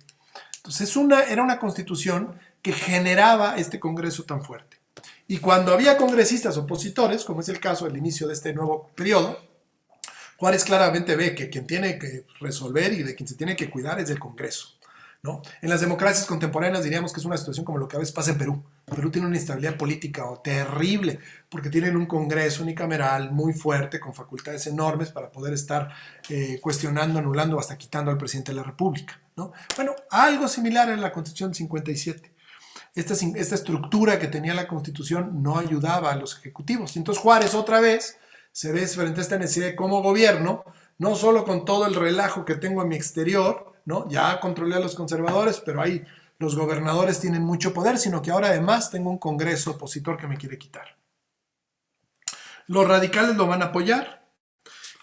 Entonces, era una Constitución que generaba este Congreso tan fuerte. Y cuando había congresistas opositores, como es el caso del inicio de este nuevo periodo, Juárez claramente ve que quien tiene que resolver y de quien se tiene que cuidar es del Congreso, ¿no? En las democracias contemporáneas diríamos que es una situación como lo que a veces pasa en Perú. Perú tiene una inestabilidad política terrible porque tienen un Congreso unicameral muy fuerte con facultades enormes para poder estar cuestionando, anulando o hasta quitando al presidente de la República, ¿no? Bueno, algo similar en la Constitución del 57. Esta estructura que tenía la Constitución no ayudaba a los ejecutivos. Y entonces Juárez otra vez se ve frente a esta necesidad de cómo gobierno, no solo con todo el relajo que tengo a mi exterior, ¿no? Ya controlé a los conservadores, pero ahí los gobernadores tienen mucho poder, sino que ahora además tengo un Congreso opositor que me quiere quitar. Los radicales lo van a apoyar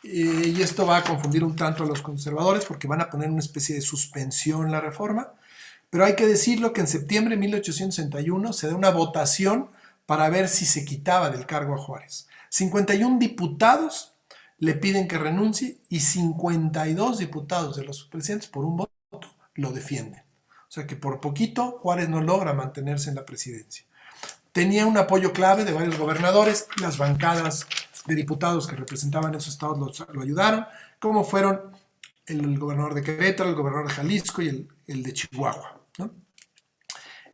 y esto va a confundir un tanto a los conservadores porque van a poner una especie de suspensión en la reforma, pero hay que decirlo que en septiembre de 1861 se da una votación para ver si se quitaba del cargo a Juárez. 51 diputados le piden que renuncie y 52 diputados de los presidentes por un voto lo defienden. O sea que por poquito Juárez no logra mantenerse en la presidencia. Tenía un apoyo clave de varios gobernadores, las bancadas de diputados que representaban esos estados lo ayudaron, como fueron el gobernador de Querétaro, el gobernador de Jalisco y el de Chihuahua, ¿no?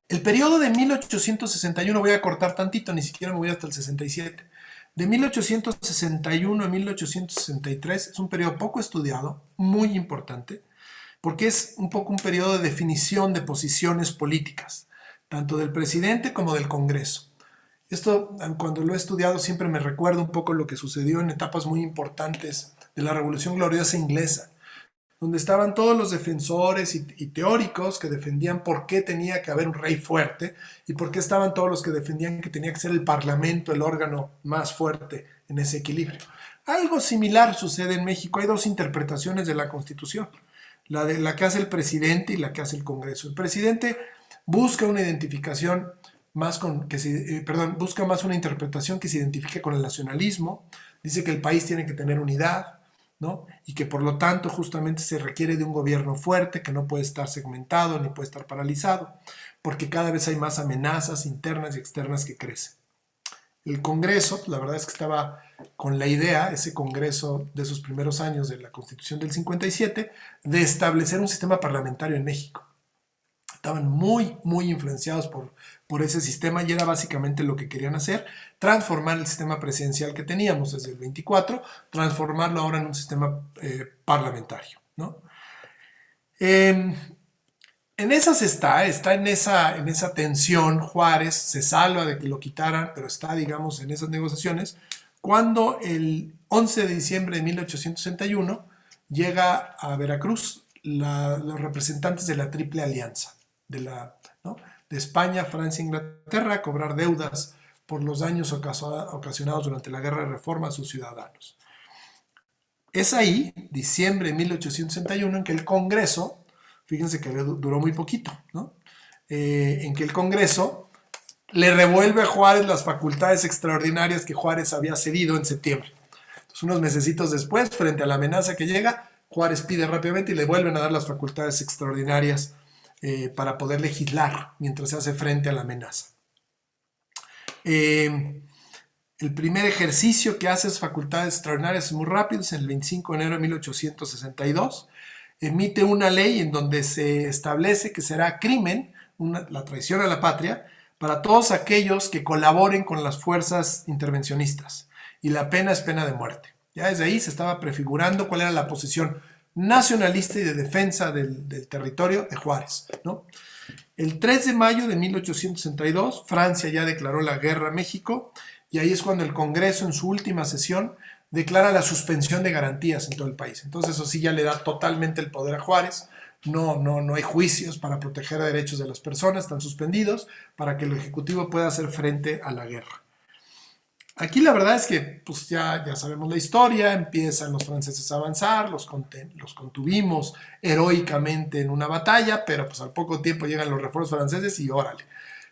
El periodo de 1861, voy a cortar tantito, ni siquiera me voy hasta el 67. De 1861 a 1863 es un periodo poco estudiado, muy importante, porque es un poco un periodo de definición de posiciones políticas, tanto del presidente como del Congreso. Esto, cuando lo he estudiado, siempre me recuerda un poco lo que sucedió en etapas muy importantes de la Revolución Gloriosa Inglesa, donde estaban todos los defensores y teóricos que defendían por qué tenía que haber un rey fuerte y por qué estaban todos los que defendían que tenía que ser el parlamento el órgano más fuerte en ese equilibrio. Algo similar sucede en México. Hay dos interpretaciones de la Constitución, la que hace el presidente y la que hace el Congreso. El presidente busca una identificación busca más una interpretación que se identifique con el nacionalismo, dice que el país tiene que tener unidad, ¿no? Y que por lo tanto justamente se requiere de un gobierno fuerte que no puede estar segmentado ni puede estar paralizado, porque cada vez hay más amenazas internas y externas que crecen. El Congreso, la verdad es que estaba con la idea, ese Congreso de esos primeros años de la Constitución del 57, de establecer un sistema parlamentario en México. Estaban muy, muy influenciados por ese sistema y era básicamente lo que querían hacer, transformar el sistema presidencial que teníamos desde el 24, transformarlo ahora en un sistema parlamentario, ¿no? En esas está en esa tensión. Juárez se salva de que lo quitaran, pero está, digamos, en esas negociaciones, cuando el 11 de diciembre de 1861 llega a Veracruz los representantes de la Triple Alianza, ¿no? De España, Francia e Inglaterra, a cobrar deudas por los daños ocasionados durante la Guerra de Reforma a sus ciudadanos. Es ahí, diciembre de 1861, en que el Congreso, fíjense que duró muy poquito, ¿no? En que el Congreso le revuelve a Juárez las facultades extraordinarias que Juárez había cedido en septiembre. Entonces, unos mesecitos después, frente a la amenaza que llega, Juárez pide rápidamente y le vuelven a dar las facultades extraordinarias para poder legislar mientras se hace frente a la amenaza. El primer ejercicio que hace esas facultades extraordinarias es muy rápido, es el 25 de enero de 1862. Emite una ley en donde se establece que será crimen, la traición a la patria, para todos aquellos que colaboren con las fuerzas intervencionistas. Y la pena es pena de muerte. Ya desde ahí se estaba prefigurando cuál era la posición nacionalista y de defensa del territorio de Juárez, ¿no? El 3 de mayo de 1862, Francia ya declaró la guerra a México, y ahí es cuando el Congreso, en su última sesión, declara la suspensión de garantías en todo el país. Entonces eso sí ya le da totalmente el poder a Juárez. No hay juicios para proteger derechos de las personas, están suspendidos para que el Ejecutivo pueda hacer frente a la guerra. Aquí la verdad es que pues ya sabemos la historia, empiezan los franceses a avanzar, los contuvimos heroicamente en una batalla, pero pues al poco tiempo llegan los refuerzos franceses y órale.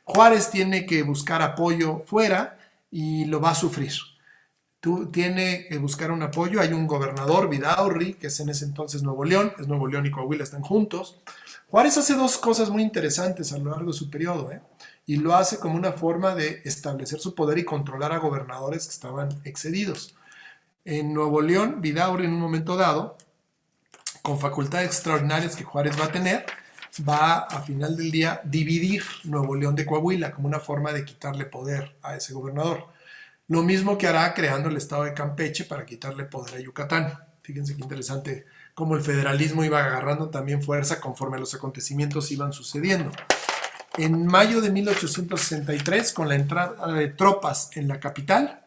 Juárez tiene que buscar apoyo fuera y lo va a sufrir. Tiene que buscar un apoyo. Hay un gobernador, Vidaurri, que es en ese entonces Nuevo León, es Nuevo León y Coahuila están juntos. Juárez hace dos cosas muy interesantes a lo largo de su periodo, y lo hace como una forma de establecer su poder y controlar a gobernadores que estaban excedidos. En Nuevo León, Vidaurri en un momento dado, con facultades extraordinarias que Juárez va a tener, va a final del día dividir Nuevo León de Coahuila como una forma de quitarle poder a ese gobernador. Lo mismo que hará creando el estado de Campeche para quitarle poder a Yucatán. Fíjense qué interesante cómo el federalismo iba agarrando también fuerza conforme los acontecimientos iban sucediendo. En mayo de 1863, con la entrada de tropas en la capital,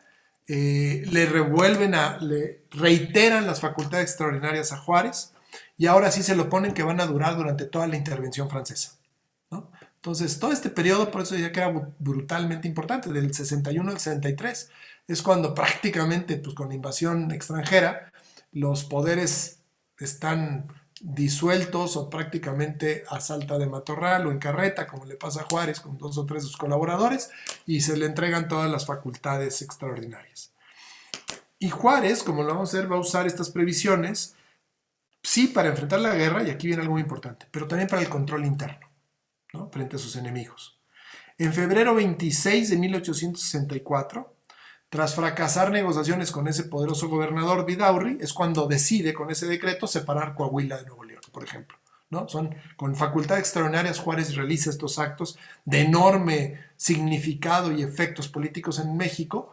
le reiteran las facultades extraordinarias a Juárez, y ahora sí se lo ponen que van a durar durante toda la intervención francesa, ¿no? Entonces, todo este periodo, por eso decía que era brutalmente importante, del 61 al 63, es cuando prácticamente, pues con la invasión extranjera, los poderes están disueltos o prácticamente a salta de matorral o en carreta, como le pasa a Juárez con 2 o 3 de sus colaboradores, y se le entregan todas las facultades extraordinarias. Y Juárez, como lo vamos a ver, va a usar estas previsiones, sí, para enfrentar la guerra, y aquí viene algo muy importante, pero también para el control interno, ¿no? Frente a sus enemigos. En febrero 26 de 1864, tras fracasar negociaciones con ese poderoso gobernador Vidaurri, es cuando decide con ese decreto separar Coahuila de Nuevo León, por ejemplo, ¿no? Con facultades extraordinarias, Juárez realiza estos actos de enorme significado y efectos políticos en México,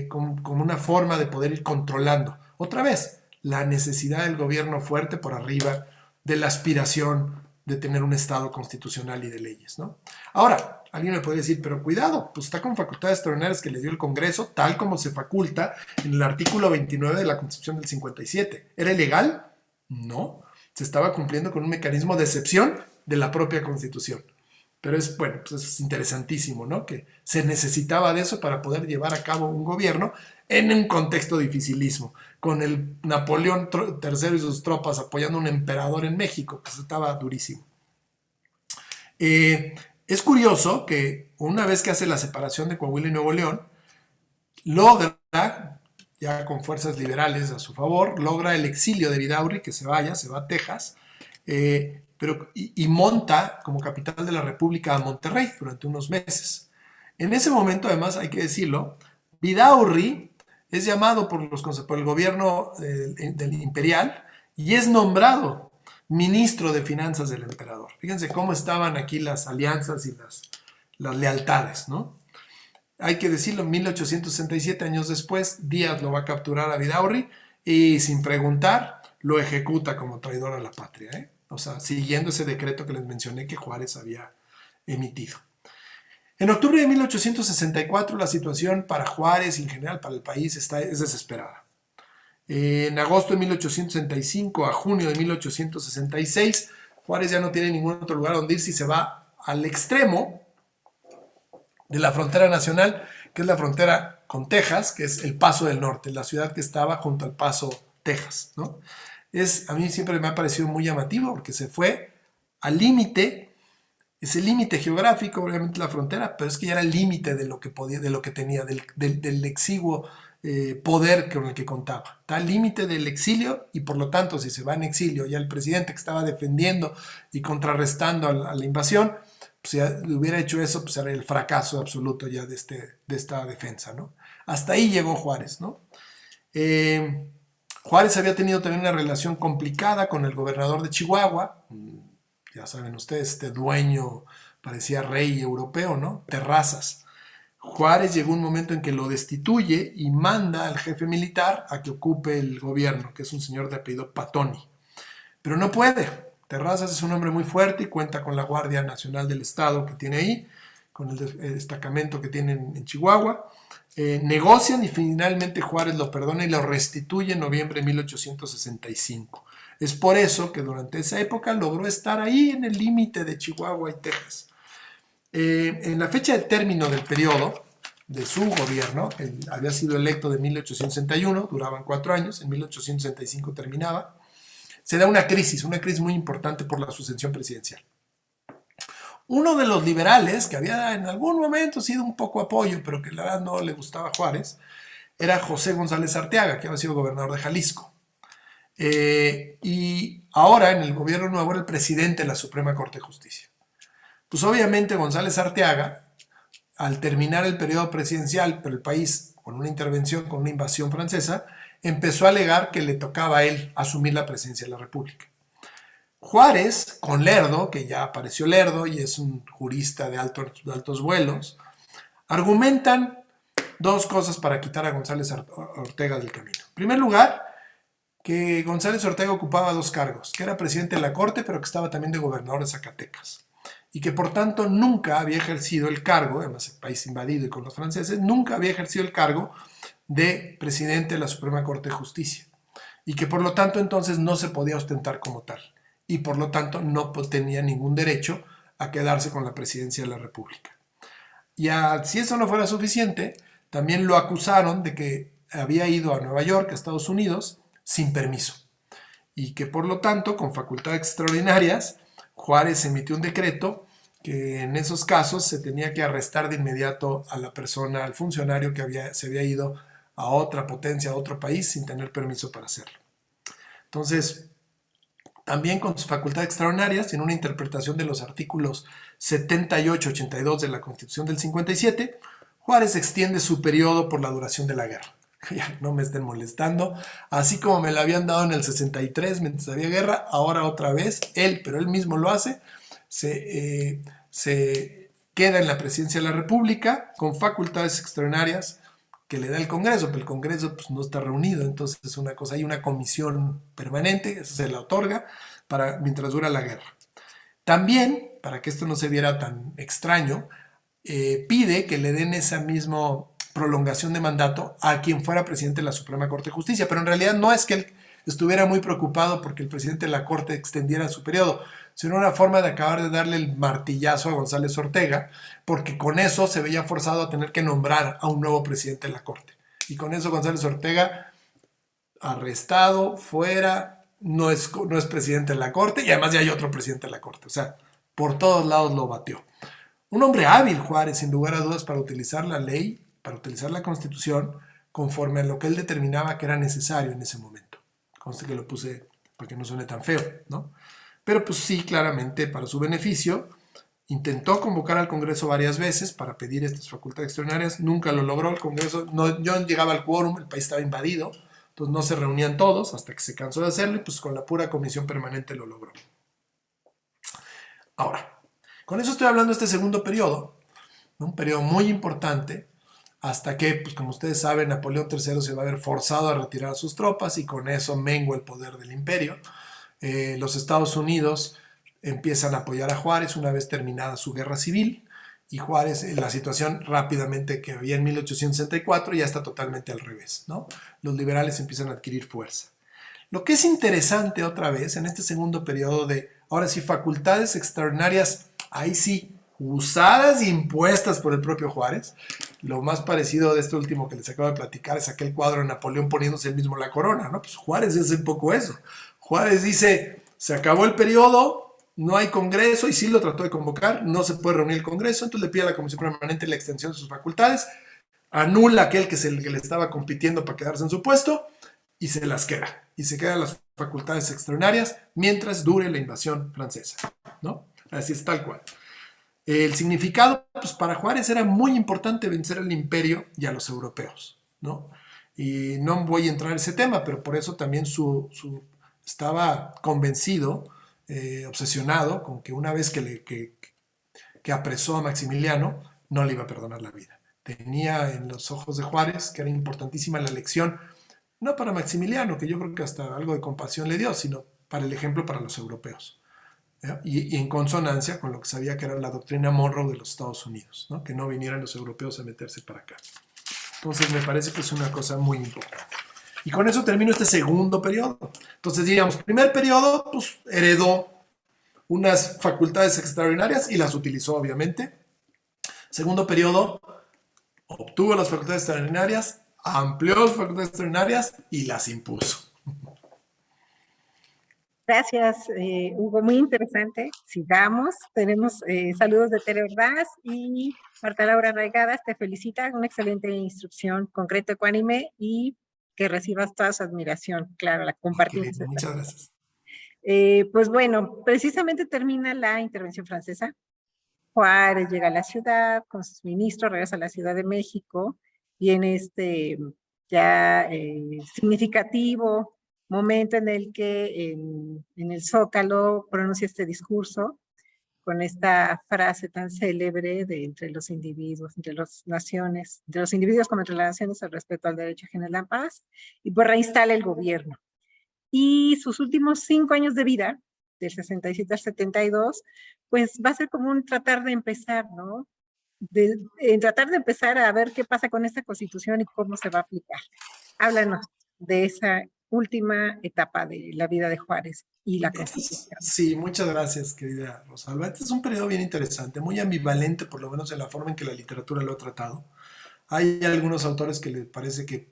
como una forma de poder ir controlando. Otra vez, la necesidad del gobierno fuerte por arriba de la aspiración de tener un Estado constitucional y de leyes, ¿no? Ahora, alguien me puede decir, pero cuidado, pues está con facultades extraordinarias que le dio el Congreso, tal como se faculta en el artículo 29 de la Constitución del 57. ¿Era ilegal? No. Se estaba cumpliendo con un mecanismo de excepción de la propia Constitución. Pero es, bueno, pues es interesantísimo, ¿no? Que se necesitaba de eso para poder llevar a cabo un gobierno en un contexto dificilísimo, con el Napoleón III y sus tropas apoyando a un emperador en México, que estaba durísimo. Es curioso que una vez que hace la separación de Coahuila y Nuevo León, logra, ya con fuerzas liberales a su favor, logra el exilio de Vidaurri, que se va a Texas, y monta como capital de la República a Monterrey durante unos meses. En ese momento, además, hay que decirlo, Vidaurri es llamado por el gobierno del imperial y es nombrado ministro de finanzas del emperador. Fíjense cómo estaban aquí las alianzas y las lealtades, ¿no? Hay que decirlo, en 1867, años después, Díaz lo va a capturar a Vidaurri y sin preguntar lo ejecuta como traidor a la patria, o sea, siguiendo ese decreto que les mencioné que Juárez había emitido. En octubre de 1864 la situación para Juárez y en general para el país es desesperada. En agosto de 1865 a junio de 1866, Juárez ya no tiene ningún otro lugar donde irse y se va al extremo de la frontera nacional, que es la frontera con Texas, que es El Paso del Norte, la ciudad que estaba junto al Paso, Texas, ¿no? A mí siempre me ha parecido muy llamativo porque se fue al límite, ese límite geográfico, obviamente la frontera, pero es que ya era el límite de lo que podía, de lo que tenía, del exiguo poder con el que contaba. Está al límite del exilio y por lo tanto si se va en exilio ya el presidente que estaba defendiendo y contrarrestando a la invasión, pues si hubiera hecho eso, pues era el fracaso absoluto ya de esta defensa, ¿no? Hasta ahí llegó Juárez, ¿no? Juárez había tenido también una relación complicada con el gobernador de Chihuahua, ya saben ustedes, este dueño parecía rey europeo, ¿no? Terrazas. Juárez llegó un momento en que lo destituye y manda al jefe militar a que ocupe el gobierno, que es un señor de apellido Patoni. Pero no puede. Terrazas es un hombre muy fuerte y cuenta con la Guardia Nacional del Estado que tiene ahí, con el destacamento que tienen en Chihuahua. Negocian y finalmente Juárez lo perdona y lo restituye en noviembre de 1865. Es por eso que durante esa época logró estar ahí en el límite de Chihuahua y Texas. En la fecha de término del periodo de su gobierno, él había sido electo de 1861, duraban 4 años, en 1865 terminaba, se da una crisis muy importante por la sucesión presidencial. Uno de los liberales, que había en algún momento sido un poco apoyo, pero que la verdad no le gustaba a Juárez, era José González Arteaga, que había sido gobernador de Jalisco. Y ahora en el gobierno nuevo era el presidente de la Suprema Corte de Justicia. Pues obviamente González Arteaga, al terminar el periodo presidencial, pero el país con una intervención, con una invasión francesa, empezó a alegar que le tocaba a él asumir la presidencia de la República. Juárez, con Lerdo, que ya apareció Lerdo y es un jurista de altos vuelos, argumentan dos cosas para quitar a González Ortega del camino. En primer lugar, que González Ortega ocupaba 2 cargos, que era presidente de la Corte, pero que estaba también de gobernador de Zacatecas, y que por tanto nunca había ejercido el cargo, además el país invadido y con los franceses, nunca había ejercido el cargo de presidente de la Suprema Corte de Justicia, y que por lo tanto entonces no se podía ostentar como tal, y por lo tanto no tenía ningún derecho a quedarse con la presidencia de la República. Y si eso no fuera suficiente, también lo acusaron de que había ido a Nueva York, a Estados Unidos, sin permiso, y que por lo tanto, con facultades extraordinarias, Juárez emitió un decreto que en esos casos se tenía que arrestar de inmediato a la persona, al funcionario que se había ido a otra potencia, a otro país, sin tener permiso para hacerlo. Entonces, también con sus facultades extraordinarias, en una interpretación de los artículos 78-82 de la Constitución del 57, Juárez extiende su periodo por la duración de la guerra. Ya, no me estén molestando. Así como me la habían dado en el 63 mientras había guerra, ahora otra vez, pero él mismo lo hace, se queda en la presidencia de la República con facultades extraordinarias que le da el Congreso, pero el Congreso pues, no está reunido, entonces es una cosa, hay una comisión permanente, eso se la otorga mientras dura la guerra. También, para que esto no se viera tan extraño, pide que le den esa misma prolongación de mandato a quien fuera presidente de la Suprema Corte de Justicia, pero en realidad no es que él estuviera muy preocupado porque el presidente de la Corte extendiera su periodo, sino una forma de acabar de darle el martillazo a González Ortega, porque con eso se veía forzado a tener que nombrar a un nuevo presidente de la Corte. Y con eso González Ortega, arrestado, fuera, no es presidente de la Corte, y además ya hay otro presidente de la Corte, o sea, por todos lados lo batió. Un hombre hábil, Juárez, sin lugar a dudas, para utilizar la ley, para utilizar la Constitución, conforme a lo que él determinaba que era necesario en ese momento. Conste que lo puse para que no suene tan feo, ¿no? Pero pues sí, claramente, para su beneficio, intentó convocar al Congreso varias veces para pedir estas facultades extraordinarias, nunca lo logró, el Congreso no llegaba al quórum, el país estaba invadido, entonces no se reunían todos hasta que se cansó de hacerlo y pues con la pura comisión permanente lo logró. Ahora, con eso estoy hablando de este segundo periodo, ¿no? Un periodo muy importante, hasta que, pues como ustedes saben, Napoleón III se va a ver forzado a retirar sus tropas y con eso mengua el poder del imperio. Los Estados Unidos empiezan a apoyar a Juárez una vez terminada su guerra civil, y Juárez, la situación rápidamente que había en 1864 ya está totalmente al revés, ¿no? Los liberales empiezan a adquirir fuerza. Lo que es interesante otra vez en este segundo periodo de, ahora sí, facultades extraordinarias, ahí sí, usadas e impuestas por el propio Juárez. Lo más parecido de este último que les acabo de platicar es aquel cuadro de Napoleón poniéndose él mismo la corona, ¿no? Pues Juárez es un poco eso. Juárez dice, se acabó el periodo, no hay congreso, y sí lo trató de convocar, no se puede reunir el congreso, entonces le pide a la Comisión Permanente la extensión de sus facultades, anula aquel que le estaba compitiendo para quedarse en su puesto, y se las queda. Y se quedan las facultades extraordinarias mientras dure la invasión francesa, ¿no? Así es, tal cual. El significado, pues para Juárez era muy importante vencer al imperio y a los europeos, ¿no? Y no voy a entrar en ese tema, pero por eso también estaba convencido, obsesionado con que una vez que apresó a Maximiliano, no le iba a perdonar la vida. Tenía en los ojos de Juárez que era importantísima la lección, no para Maximiliano, que yo creo que hasta algo de compasión le dio, sino para el ejemplo para los europeos. Y en consonancia con lo que sabía que era la doctrina Monroe de los Estados Unidos, ¿no? Que no vinieran los europeos a meterse para acá. Entonces me parece que es una cosa muy importante. Y con eso termino este segundo periodo. Entonces, digamos, primer periodo, pues heredó unas facultades extraordinarias y las utilizó, obviamente. Segundo periodo, obtuvo las facultades extraordinarias, amplió las facultades extraordinarias y las impuso. Gracias, Hugo, muy interesante. Sigamos. Tenemos saludos de Tere Ordaz y Marta Laura Arraigadas te felicita, una excelente instrucción, concreto, ecuánime, y que recibas toda su admiración. Claro, la compartimos. Muchas gracias. Pues bueno, precisamente termina la intervención francesa. Juárez llega a la ciudad con sus ministros, regresa a la Ciudad de México, y en este ya significativo momento en el que en el Zócalo pronuncia este discurso con esta frase tan célebre de entre los individuos, entre las naciones, entre los individuos como entre las naciones, el respeto al derecho ajeno a la paz, y pues reinstala el gobierno. Y sus últimos 5 años de vida, del 67 al 72, pues va a ser como un tratar de empezar, ¿no? Tratar de empezar a ver qué pasa con esta constitución y cómo se va a aplicar. Háblanos de esa última etapa de la vida de Juárez y la constitución. Sí, muchas gracias, querida Rosalba. Este es un periodo bien interesante, muy ambivalente, por lo menos en la forma en que la literatura lo ha tratado. Hay algunos autores que les parece que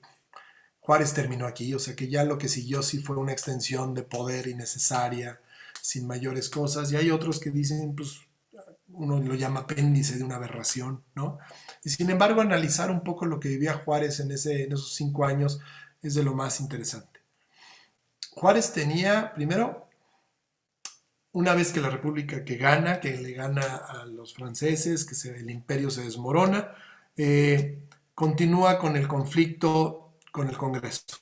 Juárez terminó aquí, o sea que ya lo que siguió sí fue una extensión de poder innecesaria, sin mayores cosas, y hay otros que dicen, pues, uno lo llama apéndice de una aberración, ¿no? Y sin embargo, analizar un poco lo que vivía Juárez en esos 5 años es de lo más interesante. Juárez tenía, primero, una vez que la República que le gana a los franceses, el imperio se desmorona, continúa con el conflicto con el Congreso,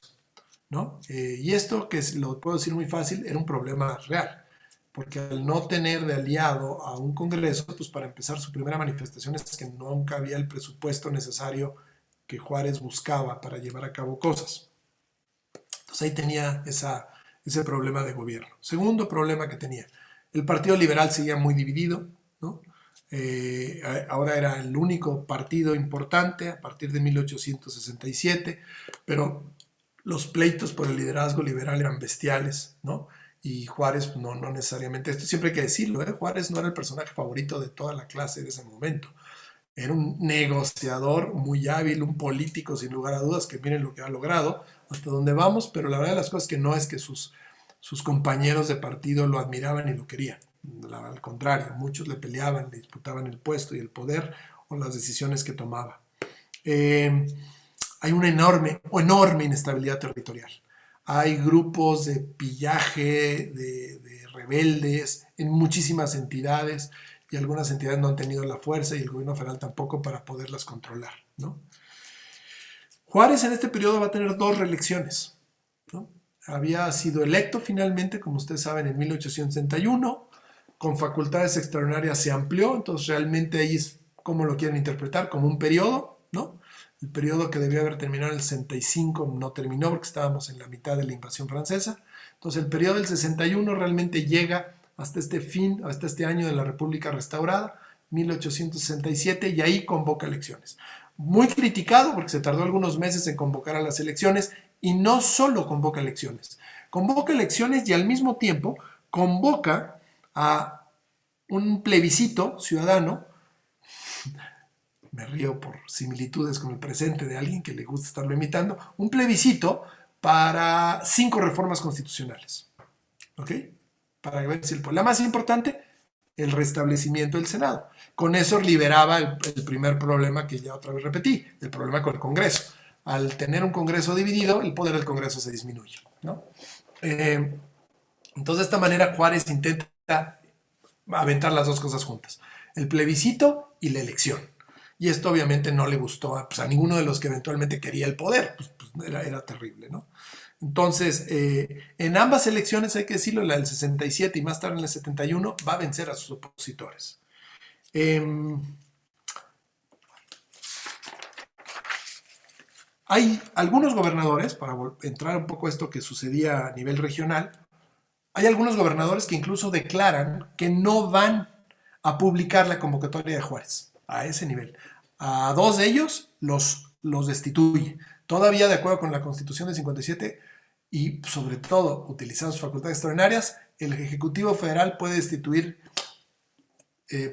¿no? Y esto, que lo puedo decir muy fácil, era un problema real, porque al no tener de aliado a un Congreso, pues para empezar su primera manifestación es que nunca había el presupuesto necesario que Juárez buscaba para llevar a cabo cosas. Entonces ahí tenía ese problema de gobierno. Segundo problema que tenía, el Partido Liberal seguía muy dividido, ¿no? Ahora era el único partido importante a partir de 1867, pero los pleitos por el liderazgo liberal eran bestiales, ¿no? Y Juárez no necesariamente, esto siempre hay que decirlo, Juárez no era el personaje favorito de toda la clase de ese momento. Era un negociador muy hábil, un político sin lugar a dudas, que miren lo que ha logrado, hasta dónde vamos, pero la verdad de las cosas es que no es que sus compañeros de partido lo admiraban y lo querían. Al contrario, muchos le peleaban, le disputaban el puesto y el poder o las decisiones que tomaba. Hay una enorme inestabilidad territorial. Hay grupos de pillaje, de rebeldes en muchísimas entidades, y algunas entidades no han tenido la fuerza y el gobierno federal tampoco para poderlas controlar, ¿no? Juárez en este periodo va a tener 2 reelecciones, ¿no? Había sido electo finalmente, como ustedes saben, en 1861, con facultades extraordinarias se amplió, entonces realmente ahí es como lo quieren interpretar, como un periodo, ¿no? El periodo que debía haber terminado en el 65 no terminó porque estábamos en la mitad de la invasión francesa. Entonces el periodo del 61 realmente llega hasta este fin, hasta este año de la República restaurada, 1867, y ahí convoca elecciones. Muy criticado porque se tardó algunos meses en convocar a las elecciones, y no solo convoca elecciones y al mismo tiempo convoca a un plebiscito ciudadano. Me río por similitudes con el presente de alguien que le gusta estarlo imitando, un plebiscito para 5 reformas constitucionales, ¿ok? Para ver si la más importante, el restablecimiento del Senado. Con eso liberaba el primer problema que ya otra vez repetí, el problema con el Congreso. Al tener un Congreso dividido, el poder del Congreso se disminuye, ¿no? Entonces, de esta manera, Juárez intenta aventar las dos cosas juntas, el plebiscito y la elección. Y esto obviamente no le gustó a ninguno de los que eventualmente quería el poder, era terrible, ¿no? Entonces, en ambas elecciones, hay que decirlo, la del 67 y más tarde en el 71, va a vencer a sus opositores. Hay algunos gobernadores, para entrar un poco a esto que sucedía a nivel regional, hay algunos gobernadores que incluso declaran que no van a publicar la convocatoria de Juárez, a ese nivel. A 2 de ellos los destituye. Todavía de acuerdo con la Constitución del 57 y sobre todo utilizando sus facultades extraordinarias, el Ejecutivo Federal puede destituir,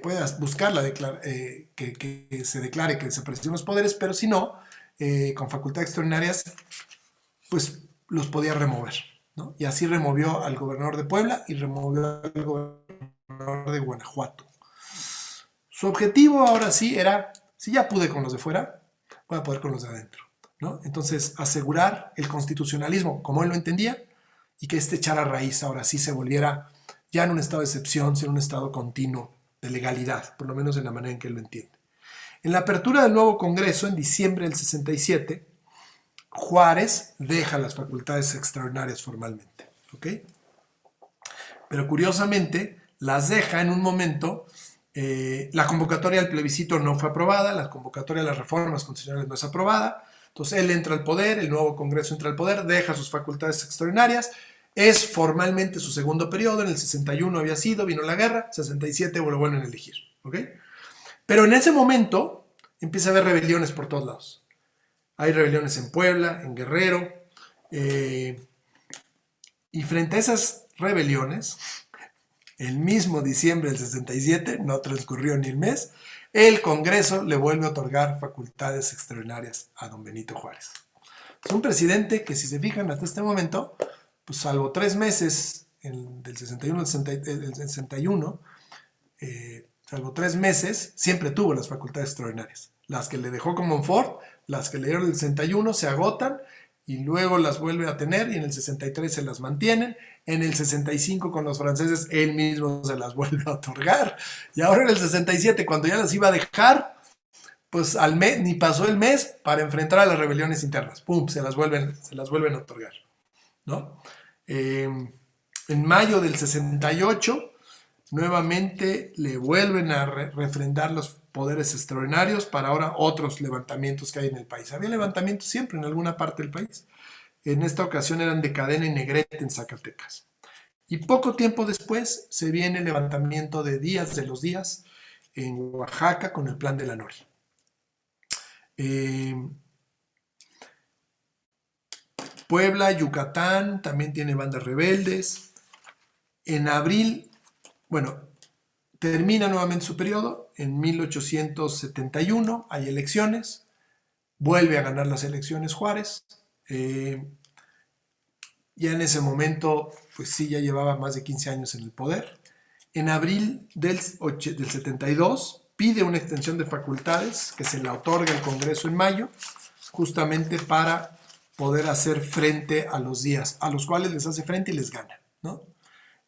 puede buscar que se declare que desaparecieron los poderes, pero si no, con facultades extraordinarias, pues los podía remover, ¿no? Y así removió al gobernador de Puebla y removió al gobernador de Guanajuato. Su objetivo ahora sí era, si ya pude con los de fuera, voy a poder con los de adentro, ¿no? Entonces, asegurar el constitucionalismo como él lo entendía y que echara raíz ahora sí se volviera ya en un estado de excepción, sino un estado continuo de legalidad, por lo menos en la manera en que él lo entiende. En la apertura del nuevo Congreso, en diciembre del 67, Juárez deja las facultades extraordinarias formalmente, ¿ok? Pero curiosamente las deja en un momento. La convocatoria al plebiscito no fue aprobada, la convocatoria de las reformas constitucionales no es aprobada, entonces él entra al poder, el nuevo Congreso entra al poder, deja sus facultades extraordinarias, es formalmente su segundo periodo, en el 61 había sido, vino la guerra, 67 lo vuelven a elegir, ¿ok? Pero en ese momento empieza a haber rebeliones por todos lados. Hay rebeliones en Puebla, en Guerrero, y frente a esas rebeliones, el mismo diciembre del 67, no transcurrió ni el mes, el Congreso le vuelve a otorgar facultades extraordinarias a don Benito Juárez. Es un presidente que, si se fijan hasta este momento, pues salvo 3 meses del 61 al 61, salvo 3 meses, siempre tuvo las facultades extraordinarias. Las que le dejó con Montfort, las que le dieron el 61 se agotan y luego las vuelve a tener, y en el 63 se las mantienen, en el 65 con los franceses él mismo se las vuelve a otorgar, y ahora en el 67, cuando ya las iba a dejar, pues al mes, ni pasó el mes para enfrentar a las rebeliones internas, ¡pum!, se las vuelven a otorgar, ¿no? En mayo del 68, nuevamente le vuelven a refrendar los poderes extraordinarios para ahora otros levantamientos que hay en el país. Había levantamientos siempre en alguna parte del país. En esta ocasión eran de Cadena y Negrete en Zacatecas. Y poco tiempo después se viene el levantamiento de Díaz de los Díaz en Oaxaca con el Plan de la Noria. Puebla, Yucatán, también tiene bandas rebeldes. En abril, termina nuevamente su periodo, en 1871 hay elecciones, vuelve a ganar las elecciones Juárez, ya en ese momento, pues sí, ya llevaba más de 15 años en el poder. En abril del 72 pide una extensión de facultades que se le otorga el Congreso en mayo, justamente para poder hacer frente a los días, a los cuales les hace frente y les gana, ¿no?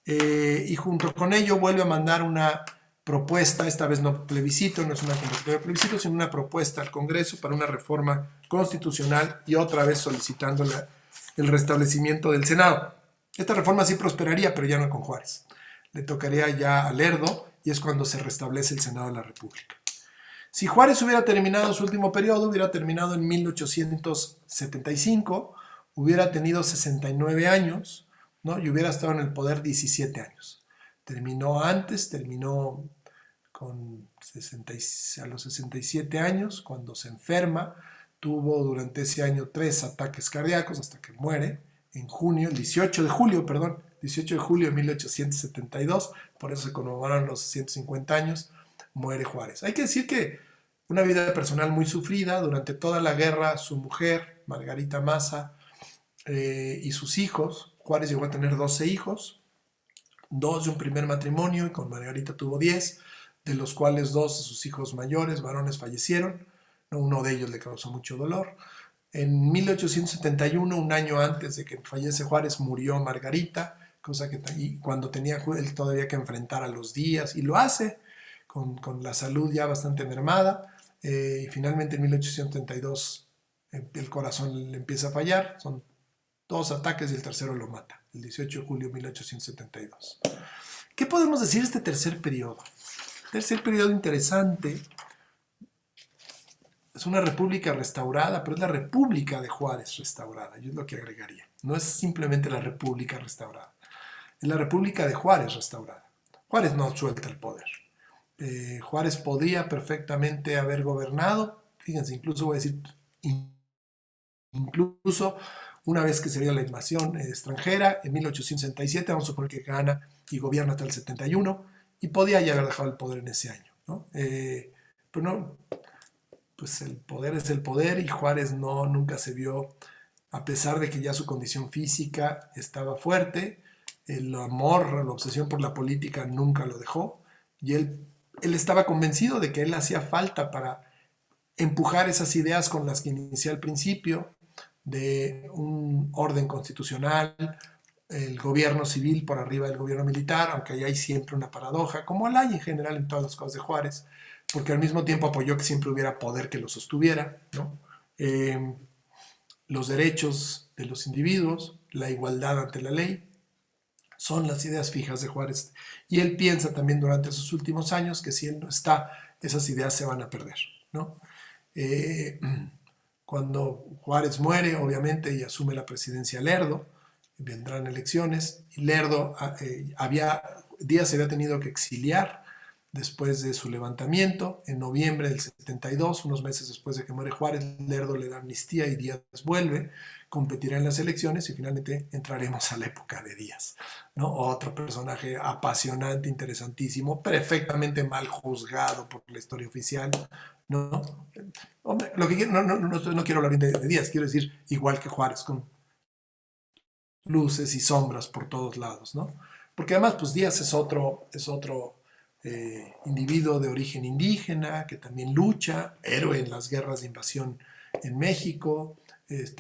Y junto con ello vuelve a mandar una propuesta, esta vez no plebiscito, no es una convocatoria de plebiscito, sino una propuesta al Congreso para una reforma constitucional, y otra vez solicitando el restablecimiento del Senado. Esta reforma sí prosperaría, pero ya no con Juárez. Le tocaría ya a Lerdo, y es cuando se restablece el Senado de la República. Si Juárez hubiera terminado su último periodo, hubiera terminado en 1875, hubiera tenido 69 años, ¿no? Y hubiera estado en el poder 17 años. Terminó a los 67 años, cuando se enferma. Tuvo durante ese año 3 ataques cardíacos hasta que muere en junio, el 18 de julio, perdón, 18 de julio de 1872, por eso se conmemoraron los 150 años, muere Juárez. Hay que decir que una vida personal muy sufrida. Durante toda la guerra, su mujer, Margarita Maza, y sus hijos, Juárez llegó a tener 12 hijos, 2 de un primer matrimonio, y con Margarita tuvo 10, de los cuales 2 de sus hijos mayores, varones, fallecieron. Uno de ellos le causó mucho dolor. En 1871, un año antes de que fallece Juárez, murió Margarita, cosa que cuando tenía él todavía que enfrentar a los días, y lo hace con la salud ya bastante mermada. Y finalmente en 1872 el corazón le empieza a fallar. Son 2 ataques y el tercero lo mata, el 18 de julio de 1872. ¿Qué podemos decir de este tercer periodo? Tercer periodo interesante. Es una república restaurada, pero es la república de Juárez restaurada. Yo es lo que agregaría. No es simplemente la república restaurada. Es la república de Juárez restaurada. Juárez no suelta el poder. Juárez podía perfectamente haber gobernado. Fíjense, incluso voy a decir, incluso una vez que se dio la invasión extranjera, en 1867, vamos a suponer que gana y gobierna hasta el 71, y podía ya haber dejado el poder en ese año, ¿no? Pero no, pues el poder es el poder, y Juárez nunca se vio, a pesar de que ya su condición física estaba fuerte, el amor, la obsesión por la política nunca lo dejó, y él estaba convencido de que él hacía falta para empujar esas ideas con las que inicié al principio, de un orden constitucional, el gobierno civil por arriba del gobierno militar, aunque ahí hay siempre una paradoja, como la hay en general en todas las cosas de Juárez, porque al mismo tiempo apoyó que siempre hubiera poder que lo sostuviera, ¿no? Los derechos de los individuos, la igualdad ante la ley, son las ideas fijas de Juárez. Y él piensa también durante sus últimos años que si él no está, esas ideas se van a perder, ¿no? Cuando Juárez muere, obviamente, y asume la presidencia Lerdo, vendrán elecciones, y Lerdo Díaz se había tenido que exiliar después de su levantamiento. En noviembre del 72, unos meses después de que muere Juárez, Lerdo le da amnistía y Díaz vuelve, competirá en las elecciones, y finalmente entraremos a la época de Díaz, ¿no? Otro personaje apasionante, interesantísimo, perfectamente mal juzgado por la historia oficial, ¿no? Hombre, lo que no quiero hablar bien de Díaz, quiero decir igual que Juárez, con luces y sombras por todos lados, ¿no? Porque además, pues Díaz es otro individuo de origen indígena que también lucha, héroe en las guerras de invasión en México,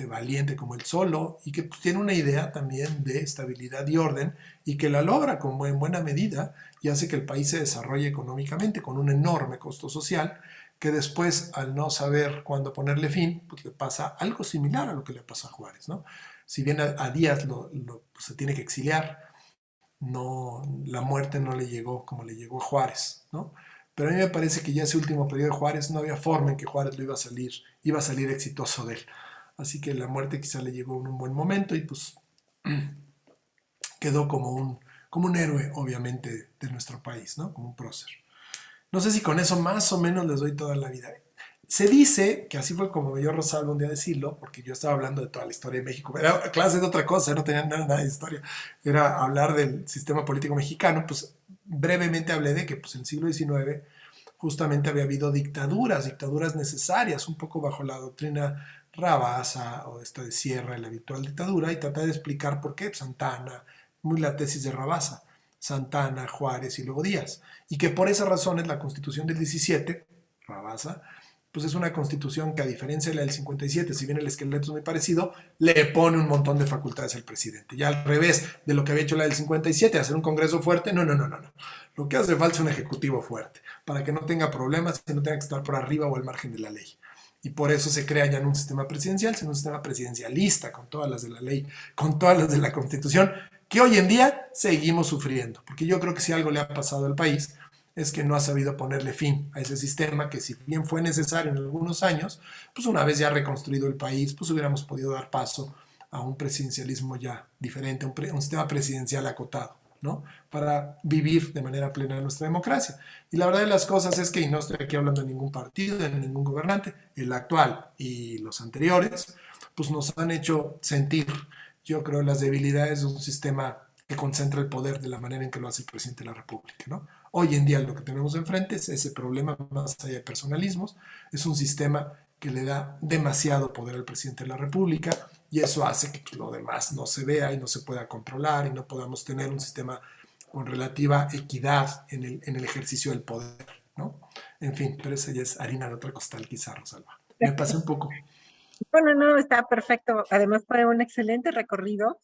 valiente como él solo, y que pues, tiene una idea también de estabilidad y orden, y que la logra en buena medida, y hace que el país se desarrolle económicamente con un enorme costo social, que después, al no saber cuándo ponerle fin, pues le pasa algo similar a lo que le pasa a Juárez, ¿no? Si bien a Díaz pues, se tiene que exiliar, la muerte no le llegó como le llegó a Juárez, ¿no? Pero a mí me parece que ya ese último periodo de Juárez no había forma en que Juárez iba a salir exitoso de él. Así que la muerte quizá le llegó en un buen momento, y pues quedó como un héroe, obviamente, de nuestro país, ¿no? Como un prócer. No sé si con eso más o menos les doy toda la vida. Se dice que así fue como me dio Rosalba un día decirlo, porque yo estaba hablando de toda la historia de México. Era clase de otra cosa, no tenía nada de historia. Era hablar del sistema político mexicano. Pues brevemente hablé de que pues, en el siglo XIX justamente había habido dictaduras necesarias, un poco bajo la doctrina Rabasa o esta de Sierra, la habitual dictadura, y traté de explicar por qué Santana, muy la tesis de Rabasa, Santana, Juárez y luego Díaz, y que por esas razones la Constitución del 17, Rabasa, pues es una constitución que, a diferencia de la del 57, si bien el esqueleto es muy parecido, le pone un montón de facultades al presidente. Ya al revés de lo que había hecho la del 57, hacer un congreso fuerte, no. Lo que hace falta es un ejecutivo fuerte, para que no tenga problemas y no tenga que estar por arriba o al margen de la ley. Y por eso se crea ya no un sistema presidencial, sino un sistema presidencialista, con todas las de la ley, con todas las de la Constitución, que hoy en día seguimos sufriendo. Porque yo creo que si algo le ha pasado al país, es que no ha sabido ponerle fin a ese sistema, que si bien fue necesario en algunos años, pues una vez ya reconstruido el país, pues hubiéramos podido dar paso a un presidencialismo ya diferente, un sistema presidencial acotado, ¿no? Para vivir de manera plena nuestra democracia. Y la verdad de las cosas es que, y no estoy aquí hablando de ningún partido, de ningún gobernante, el actual y los anteriores, pues nos han hecho sentir, yo creo, las debilidades de un sistema que concentra el poder de la manera en que lo hace el presidente de la República, ¿no? Hoy en día lo que tenemos enfrente es ese problema más allá de personalismos, es un sistema que le da demasiado poder al presidente de la República y eso hace que lo demás no se vea y no se pueda controlar y no podamos tener un sistema con relativa equidad en el ejercicio del poder, ¿no? En fin, pero esa ya es harina de otra costal quizá, Rosalba. Me pasé un poco. Bueno, no, está perfecto. Además fue un excelente recorrido,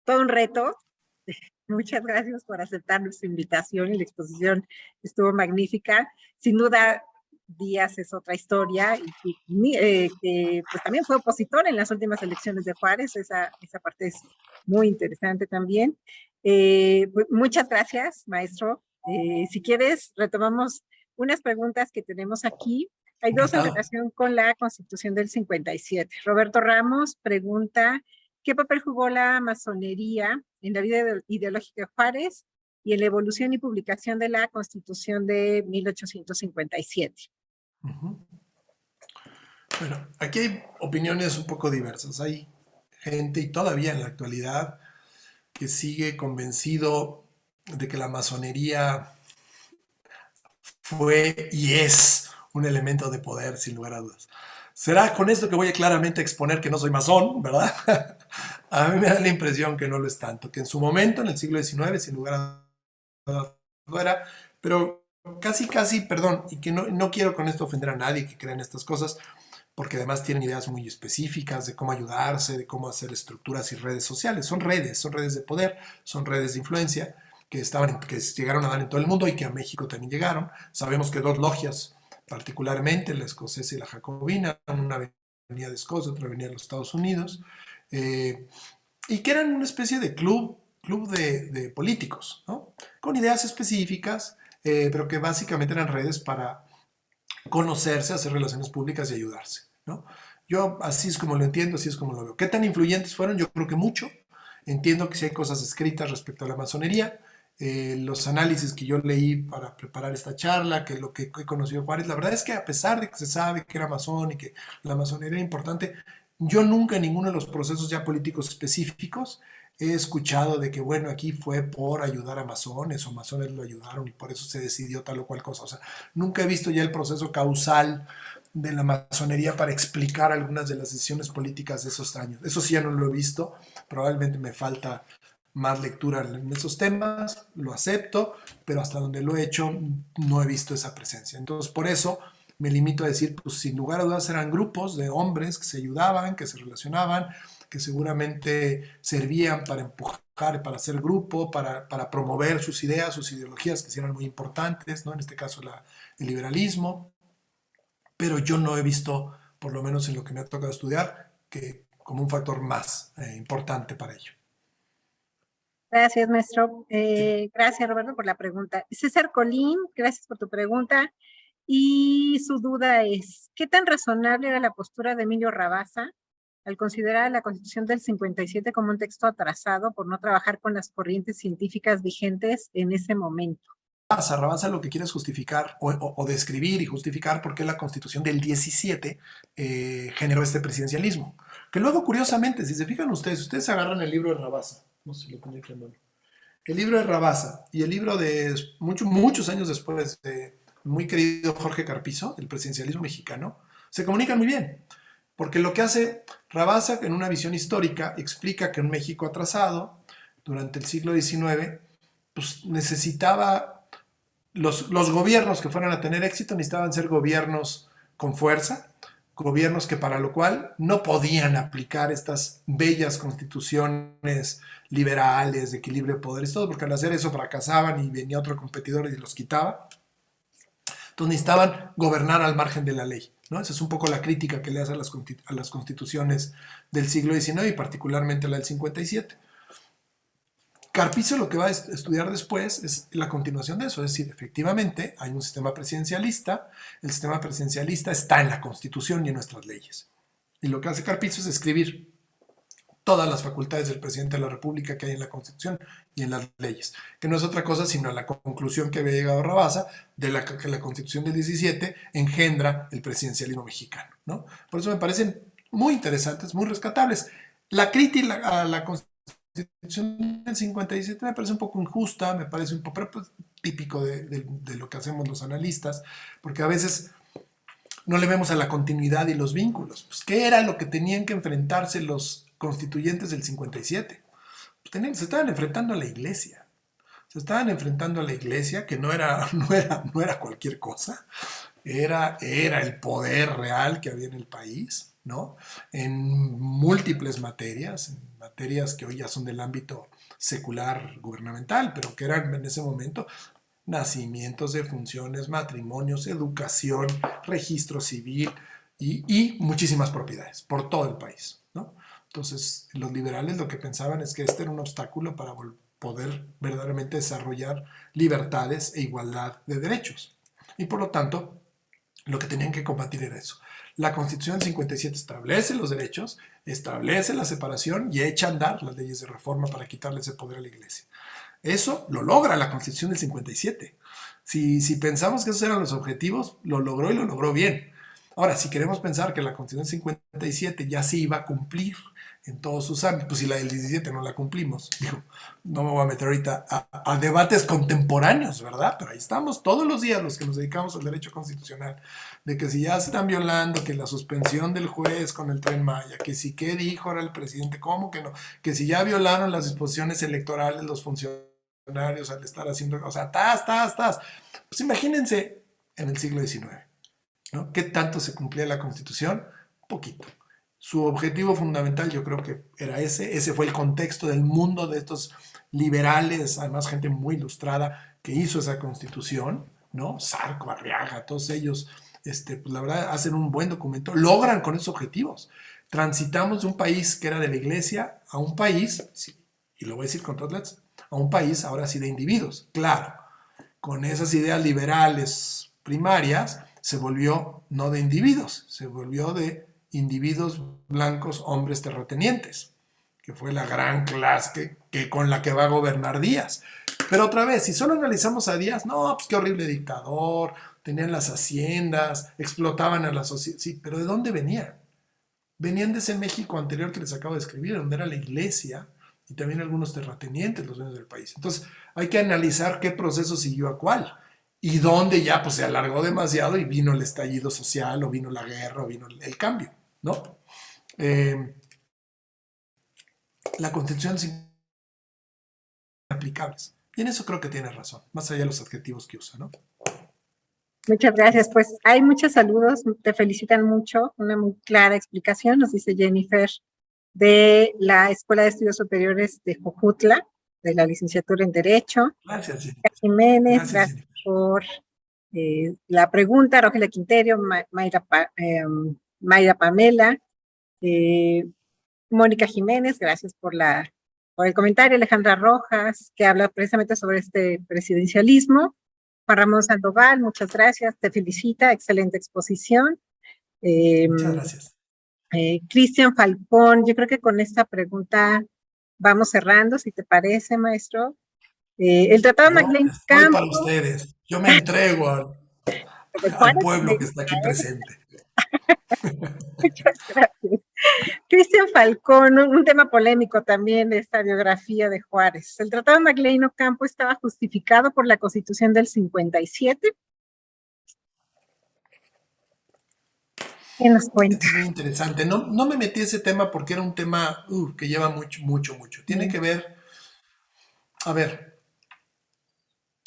todo un reto. Muchas gracias por aceptar nuestra invitación y la exposición estuvo magnífica. Sin duda, Díaz es otra historia y que pues también fue opositor en las últimas elecciones de Juárez. Esa parte es muy interesante también. Pues, muchas gracias, maestro. Si quieres, retomamos unas preguntas que tenemos aquí. Hay dos en Encantado. relación con la Constitución del 57. Roberto Ramos pregunta, ¿qué papel jugó la masonería en la vida ideológica de Juárez y en la evolución y publicación de la Constitución de 1857? Uh-huh. Bueno, aquí hay opiniones un poco diversas. Hay gente, y todavía en la actualidad, que sigue convencido de que la masonería fue y es un elemento de poder, sin lugar a dudas. Será con esto que voy a claramente exponer que no soy masón, ¿verdad? A mí me da la impresión que no lo es tanto, que en su momento, en el siglo XIX, sin lugar a dudas, lo era, pero casi, perdón, y que no quiero con esto ofender a nadie que crea en estas cosas, porque además tienen ideas muy específicas de cómo ayudarse, de cómo hacer estructuras y redes sociales. Son redes de poder, son redes de influencia que llegaron a dar en todo el mundo y que a México también llegaron. Sabemos que dos logias, particularmente la escocesa y la jacobina, una venía de Escocia, otra venía de los Estados Unidos, y que eran una especie de club de políticos, ¿no? Con ideas específicas, pero que básicamente eran redes para conocerse, hacer relaciones públicas y ayudarse, ¿no? Yo así es como lo entiendo, así es como lo veo. ¿Qué tan influyentes fueron? Yo creo que mucho. Entiendo que sí hay cosas escritas respecto a la masonería. Los análisis que yo leí para preparar esta charla, que lo que he conocido de Juárez, la verdad es que a pesar de que se sabe que era masón y que la masonería era importante, yo nunca en ninguno de los procesos ya políticos específicos he escuchado de que, bueno, aquí fue por ayudar a masones o masones lo ayudaron y por eso se decidió tal o cual cosa. O sea, nunca he visto ya el proceso causal de la masonería para explicar algunas de las decisiones políticas de esos años. Eso sí ya no lo he visto, probablemente me falta más lectura en esos temas, lo acepto, pero hasta donde lo he hecho no he visto esa presencia. Entonces, por eso me limito a decir, pues sin lugar a dudas eran grupos de hombres que se ayudaban, que se relacionaban, que seguramente servían para empujar, para hacer grupo, para promover sus ideas, sus ideologías, que sí eran muy importantes, ¿no? En este caso el liberalismo, pero yo no he visto, por lo menos en lo que me ha tocado estudiar, que como un factor más importante para ello. Gracias, maestro. Sí. Gracias, Roberto, por la pregunta. César Colín, gracias por tu pregunta. Y su duda es, ¿qué tan razonable era la postura de Emilio Rabasa al considerar la Constitución del 57 como un texto atrasado por no trabajar con las corrientes científicas vigentes en ese momento? Rabasa lo que quiere es justificar o describir y justificar por qué la Constitución del 17 generó este presidencialismo. Que luego, curiosamente, si se fijan ustedes agarran el libro de Rabasa, no sé si lo pongo aquí en mano, el libro de Rabasa y el libro de muchos años después de muy querido Jorge Carpizo, el presidencialismo mexicano, se comunican muy bien. Porque lo que hace Rabasa, en una visión histórica, explica que un México atrasado, durante el siglo XIX, pues necesitaba los gobiernos que fueran a tener éxito necesitaban ser gobiernos con fuerza, gobiernos que para lo cual no podían aplicar estas bellas constituciones liberales, de equilibrio de poderes, todo, porque al hacer eso fracasaban y venía otro competidor y los quitaba. Entonces necesitaban gobernar al margen de la ley, ¿no? Esa es un poco la crítica que le hace a las constituciones del siglo XIX y particularmente la del 57. Carpizo lo que va a estudiar después es la continuación de eso, es decir, efectivamente hay un sistema presidencialista, el sistema presidencialista está en la Constitución y en nuestras leyes. Y lo que hace Carpizo es escribir todas las facultades del presidente de la República que hay en la Constitución y en las leyes, que no es otra cosa sino la conclusión que había llegado Rabasa de que la Constitución del 17 engendra el presidencialismo mexicano, ¿no? Por eso me parecen muy interesantes, muy rescatables. La crítica a la Constitución del 57 me parece un poco injusta, me parece un poco pues, típico de lo que hacemos los analistas, porque a veces no le vemos a la continuidad y los vínculos. Pues, ¿qué era lo que tenían que enfrentarse los constituyentes del 57? Pues se estaban enfrentando a la iglesia. Se estaban enfrentando a la iglesia, que no era cualquier cosa. Era el poder real que había en el país, ¿no? En múltiples materias, en materias que hoy ya son del ámbito secular gubernamental, pero que eran en ese momento nacimientos, defunciones, matrimonios, educación, registro civil y muchísimas propiedades por todo el país, ¿no? Entonces, los liberales lo que pensaban es que este era un obstáculo para poder verdaderamente desarrollar libertades e igualdad de derechos. Y por lo tanto, lo que tenían que combatir era eso. La Constitución del 57 establece los derechos, establece la separación y echa a andar las leyes de reforma para quitarle ese poder a la iglesia. Eso lo logra la Constitución del 57. Si pensamos que esos eran los objetivos, lo logró y lo logró bien. Ahora, si queremos pensar que la Constitución del 57 ya se iba a cumplir en todos sus ámbitos, pues si la del 17 no la cumplimos, digo, no me voy a meter ahorita a debates contemporáneos, ¿verdad? Pero ahí estamos todos los días los que nos dedicamos al derecho constitucional, de que si ya se están violando, que la suspensión del juez con el Tren Maya, que si qué dijo ahora el presidente, cómo que no, que si ya violaron las disposiciones electorales los funcionarios al estar haciendo, o sea, Pues imagínense en el siglo XIX, ¿no? ¿Qué tanto se cumplía la Constitución? Poquito. Su objetivo fundamental yo creo que era ese fue el contexto del mundo de estos liberales, además gente muy ilustrada que hizo esa Constitución, ¿no? Zarco, Arriaga, todos ellos, pues la verdad hacen un buen documento, logran con esos objetivos. Transitamos de un país que era de la iglesia a un país, sí, y lo voy a decir con todas letras, a un país ahora sí de individuos. Claro, con esas ideas liberales primarias se volvió no de individuos, se volvió de individuos blancos, hombres terratenientes, que fue la gran clase que con la que va a gobernar Díaz. Pero otra vez, si solo analizamos a Díaz, no, pues qué horrible dictador, tenían las haciendas, explotaban a la sociedad, sí, pero ¿de dónde venían? Venían de ese México anterior que les acabo de escribir, donde era la iglesia y también algunos terratenientes, los dueños del país. Entonces, hay que analizar qué proceso siguió a cuál y dónde ya pues, se alargó demasiado y vino el estallido social o vino la guerra o vino el cambio, ¿no? La Constitución sin aplicables. Y en eso creo que tiene razón, más allá de los adjetivos que usa, ¿no? Muchas gracias. Pues hay muchos saludos, te felicitan mucho, una muy clara explicación, nos dice Jennifer, de la Escuela de Estudios Superiores de Jojutla, de la licenciatura en Derecho. Gracias, Jennifer. Jiménez, gracias por la pregunta. Rogelio Quintero, Mayra Pamela, Mónica Jiménez, gracias por el comentario. Alejandra Rojas, que habla precisamente sobre este presidencialismo. Juan Ramón Sandoval, muchas gracias, te felicita, excelente exposición. Muchas gracias. Cristian Falcón, yo creo que con esta pregunta vamos cerrando, si te parece, maestro. El Tratado de McLean-Campos. Para ustedes, yo me entrego al pueblo que está aquí presente. Muchas gracias. Cristian Falcón, un tema polémico también de esta biografía de Juárez. ¿El Tratado de McLean Ocampo estaba justificado por la Constitución del 57? ¿Qué nos cuenta? Es muy interesante. No me metí ese tema porque era un tema que lleva mucho. Tiene que ver, a ver,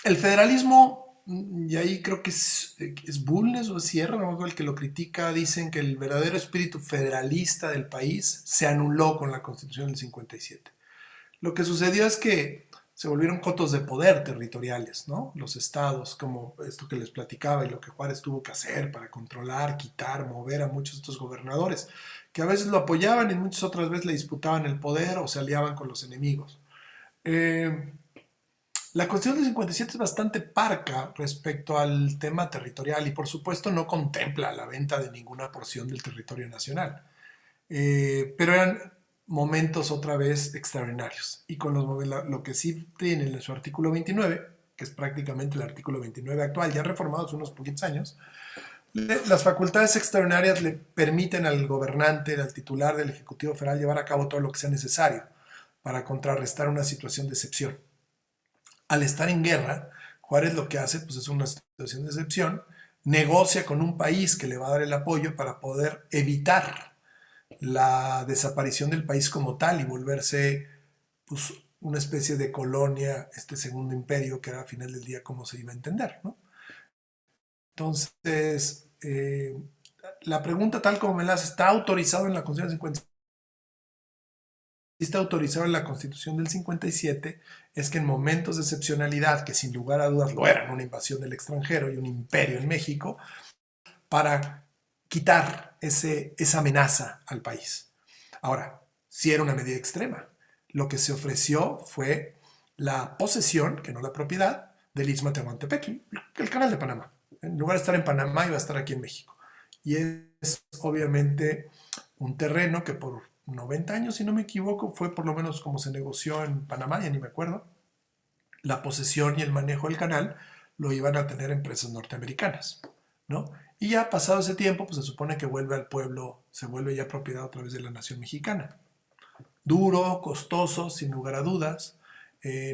el federalismo, y ahí creo que es Bulnes o Sierra, no el que lo critica, dicen que el verdadero espíritu federalista del país se anuló con la Constitución del 57. Lo que sucedió es que se volvieron cotos de poder territoriales, ¿no? Los estados, como esto que les platicaba y lo que Juárez tuvo que hacer para controlar, quitar, mover a muchos de estos gobernadores, que a veces lo apoyaban y muchas otras veces le disputaban el poder o se aliaban con los enemigos. La Constitución del 57 es bastante parca respecto al tema territorial y por supuesto no contempla la venta de ninguna porción del territorio nacional. Pero eran momentos otra vez extraordinarios. Y con lo que sí tiene en su artículo 29, que es prácticamente el artículo 29 actual, ya reformado hace unos poquitos años, las facultades extraordinarias le permiten al gobernante, al titular del Ejecutivo Federal, llevar a cabo todo lo que sea necesario para contrarrestar una situación de excepción. Al estar en guerra, Juárez lo que hace pues, es una situación de excepción, negocia con un país que le va a dar el apoyo para poder evitar la desaparición del país como tal y volverse pues, una especie de colonia, este segundo imperio, que era al final del día como se iba a entender, ¿no? Entonces, la pregunta tal como me la hace, ¿está autorizado en la Constitución del 57? Está autorizado en la Constitución del 57, es que en momentos de excepcionalidad, que sin lugar a dudas lo eran, una invasión del extranjero y un imperio en México, para quitar esa amenaza al país. Ahora, sí era una medida extrema. Lo que se ofreció fue la posesión, que no la propiedad, del Istmo de Tehuantepec, el canal de Panamá. En lugar de estar en Panamá, iba a estar aquí en México. Y es obviamente un terreno que por 90 años, si no me equivoco, fue por lo menos como se negoció en Panamá, ya ni me acuerdo, la posesión y el manejo del canal lo iban a tener empresas norteamericanas, ¿no? Y ya pasado ese tiempo, pues se supone que vuelve al pueblo, se vuelve ya propiedad a través de la nación mexicana. Duro, costoso, sin lugar a dudas.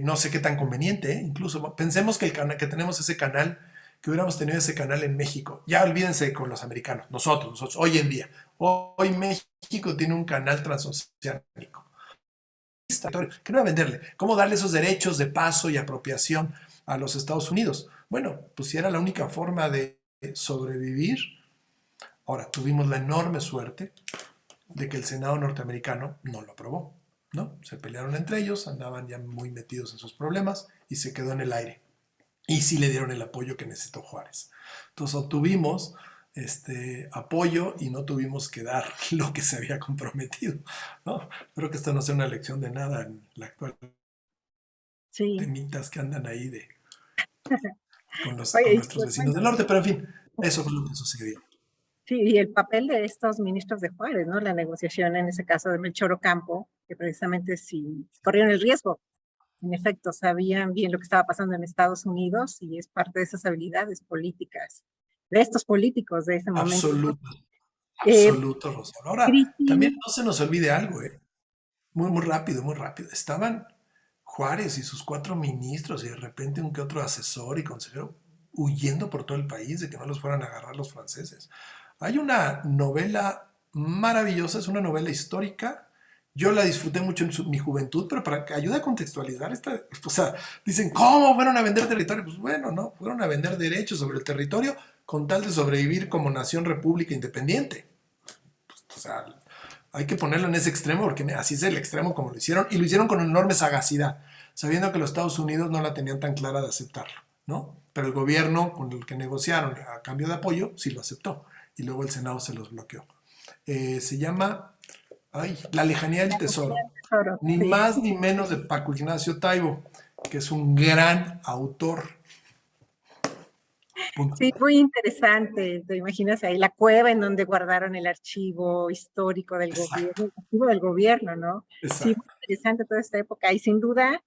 No sé qué tan conveniente, ¿eh? Incluso pensemos que, que tenemos ese canal, que hubiéramos tenido ese canal en México. Ya olvídense con los americanos, nosotros, hoy en día. Hoy México tiene un canal transoceánico. ¿Qué no va a venderle? ¿Cómo darle esos derechos de paso y apropiación a los Estados Unidos? Bueno, pues si era la única forma de sobrevivir. Ahora, tuvimos la enorme suerte de que el Senado norteamericano no lo aprobó, ¿no? Se pelearon entre ellos, andaban ya muy metidos en sus problemas y se quedó en el aire. Y sí le dieron el apoyo que necesitó Juárez. Entonces obtuvimos apoyo y no tuvimos que dar lo que se había comprometido, ¿no? Creo que esto no sea una lección de nada en la actual Sí. temitas que andan ahí con Oye, y nuestros pues vecinos bueno, del norte, pero en fin, eso fue lo que sucedió. sí, y el papel de estos ministros de Juárez, ¿no? La negociación en ese caso de Melchor Ocampo, que precisamente si corrieron el riesgo, en efecto, sabían bien lo que estaba pasando en Estados Unidos y es parte de esas habilidades políticas de estos políticos de ese momento. Absoluto, Eh, absoluto, Rosario. Ahora, también Cristi, no se nos olvide algo, ¿eh? Muy, muy rápido, muy rápido. Estaban Juárez y sus cuatro ministros y de repente un que otro asesor y consejero huyendo por todo el país de que no los fueran a agarrar los franceses. Hay una novela maravillosa, es una novela histórica. Yo la disfruté mucho en mi juventud, pero para que ayude a contextualizar esta, o sea, dicen, ¿cómo fueron a vender territorio? Pues bueno, no, fueron a vender derechos sobre el territorio con tal de sobrevivir como nación república independiente. O sea, hay que ponerlo en ese extremo porque así es el extremo como lo hicieron y lo hicieron con enorme sagacidad, sabiendo que los Estados Unidos no la tenían tan clara de aceptarlo, ¿no? Pero el gobierno con el que negociaron a cambio de apoyo sí lo aceptó y luego el Senado se los bloqueó. Se llama La lejanía del tesoro, Tesoro, ni sí. más ni menos de Paco Ignacio Taibo, que es un gran autor. Punto. Sí, muy interesante. Te imaginas ahí la cueva en donde guardaron el archivo histórico del Exacto, gobierno, el archivo del gobierno, ¿no? Sí, muy exacto. interesante toda esta época y sin duda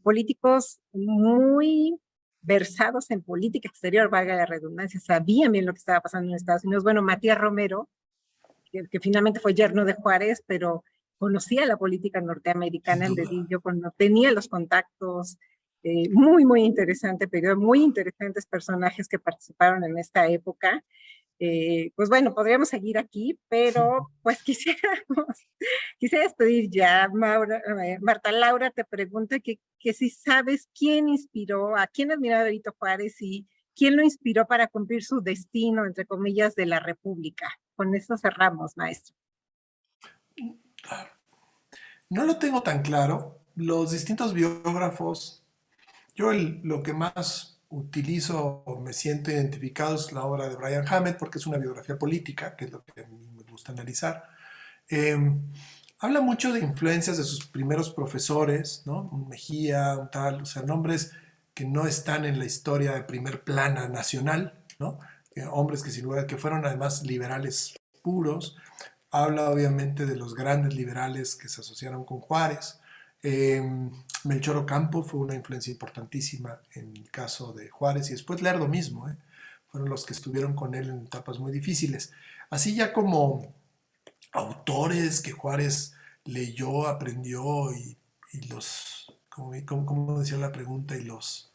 políticos muy versados en política exterior, valga la redundancia, sabían bien lo que estaba pasando en Estados Unidos. Bueno, Matías Romero, que finalmente fue yerno de Juárez, pero conocía la política Sin norteamericana en duda. dedillo, cuando tenía los contactos, muy, muy interesante periodo, muy interesantes personajes que participaron en esta época. Pues bueno, podríamos seguir aquí, pero pues quisiera despedir ya, Marta Laura te pregunta que si sabes quién inspiró, a quién admiraba Benito Juárez y quién lo inspiró para cumplir su destino, entre comillas, de la República. Con eso cerramos, maestro. No lo tengo tan claro. Los distintos biógrafos, lo que más utilizo o me siento identificado es la obra de Brian Hammett porque es una biografía política, que es lo que a mí me gusta analizar. Eh, Habla mucho de influencias de sus primeros profesores, ¿no? Un Mejía, un tal, o sea, nombres que no están en la historia de primer plana nacional, ¿no? Hombres que sin lugar que fueron además liberales puros, habla obviamente de los grandes liberales que se asociaron con Juárez. Eh, Melchor Ocampo fue una influencia importantísima en el caso de Juárez y después Lerdo mismo, fueron los que estuvieron con él en etapas muy difíciles. Así ya como autores que Juárez leyó, aprendió y los, como decía la pregunta, y los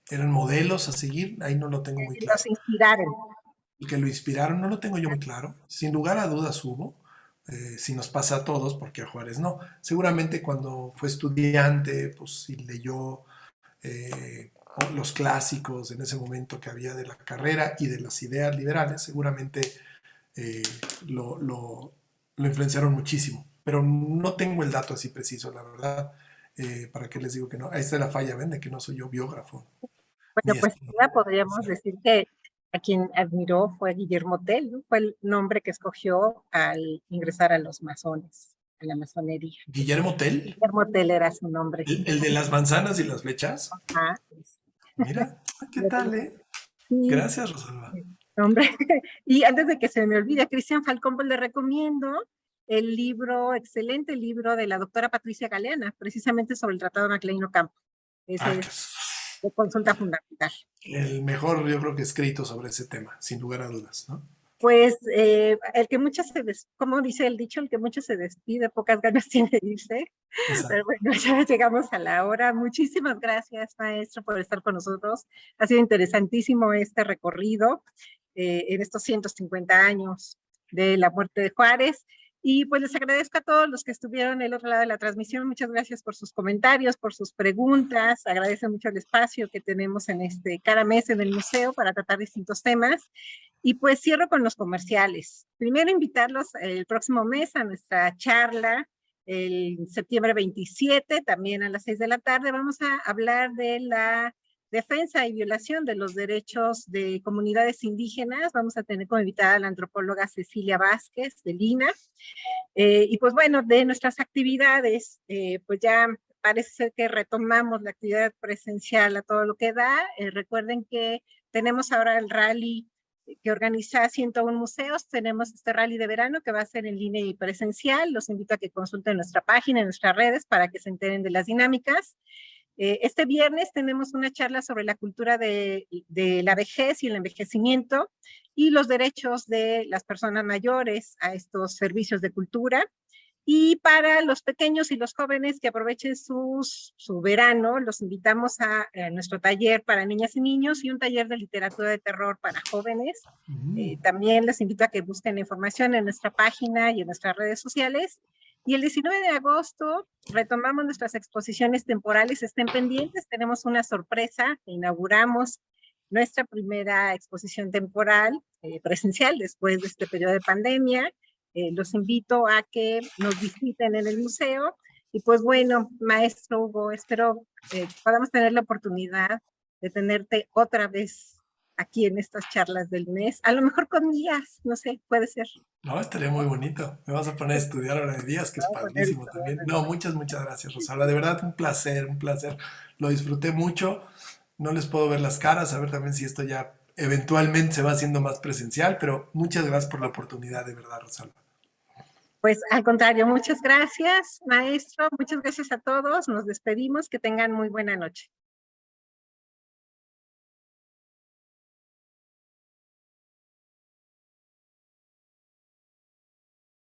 eran modelos a seguir, ahí no lo tengo muy Los claro. inspiraron. El que lo inspiraron no lo tengo yo muy claro. Sin lugar a dudas hubo, si nos pasa a todos, porque a Juárez no. Seguramente cuando fue estudiante, pues sí leyó eh, los clásicos en ese momento que había de la carrera y de las ideas liberales, seguramente eh, lo, lo, lo, influenciaron muchísimo. Pero no tengo el dato así preciso, la verdad. ¿Para qué les digo que no? Ahí está la falla, ¿ven? De que no soy yo biógrafo. Ni Bueno, pues ya podríamos sí. decir que a quien admiró fue Guillermo Tell, ¿no? Fue el nombre que escogió al ingresar a los masones, a la masonería. Guillermo Tell, Guillermo Tell era su nombre. el de las manzanas y las flechas. Ah, Mira, ¿qué tal, sí, Gracias, Rosalba. hombre. Y antes de que se me olvide, Cristian Falcón, pues le recomiendo el libro, excelente libro de la doctora Patricia Galeana, precisamente sobre el Tratado de Maclean Ocampo. Ese Ah, que es es de consulta fundamental. el mejor, yo creo que escrito sobre ese tema, sin lugar a dudas, ¿no? Pues el que muchas como dice el dicho, el que mucho se despide, pocas ganas tiene de irse. Pero Exacto. bueno, ya llegamos a la hora. Muchísimas gracias, maestro, por estar con nosotros. Ha sido interesantísimo este recorrido en estos 150 años de la muerte de Juárez. Y pues les agradezco a todos los que estuvieron del otro lado de la transmisión. Muchas gracias por sus comentarios, por sus preguntas. Agradezco mucho el espacio que tenemos en cada mes en el museo para tratar distintos temas. Y pues cierro con los comerciales. Primero invitarlos el próximo mes a nuestra charla, el septiembre 27, también a las 6 de la tarde. Vamos a hablar de la defensa y violación de los derechos de comunidades indígenas. Vamos a tener como invitada a la antropóloga Cecilia Vázquez de Lina. Y pues bueno, de nuestras actividades, pues ya parece ser que retomamos la actividad presencial a todo lo que da. Recuerden que tenemos ahora el rally que organiza 101 museos. Tenemos este rally de verano que va a ser en línea y presencial. Los invito a que consulten nuestra página, en nuestras redes, para que se enteren de las dinámicas. Este viernes tenemos una charla sobre la cultura de la vejez y el envejecimiento y los derechos de las personas mayores a estos servicios de cultura. Y para los pequeños y los jóvenes que aprovechen su verano, los invitamos a nuestro taller para niñas y niños y un taller de literatura de terror para jóvenes. También les invito a que busquen información en nuestra página y en nuestras redes sociales. Y el 19 de agosto retomamos nuestras exposiciones temporales. Estén pendientes, tenemos una sorpresa. Inauguramos nuestra primera exposición temporal presencial después de este periodo de pandemia. Los invito a que nos visiten en el museo. Y pues bueno, maestro Hugo, espero podamos tener la oportunidad de tenerte otra vez aquí en estas charlas del mes. A lo mejor con días, no sé, puede ser. No, estaría muy bonito. Me vas a poner a estudiar ahora de días, que es padrísimo también. No, muchas gracias, Rosalba. De verdad, un placer, un placer. Lo disfruté mucho. No les puedo ver las caras, a ver también si esto ya eventualmente se va haciendo más presencial, pero muchas gracias por la oportunidad, de verdad, Rosalba. Pues al contrario, muchas gracias, maestro. Muchas gracias a todos. Nos despedimos. Que tengan muy buena noche.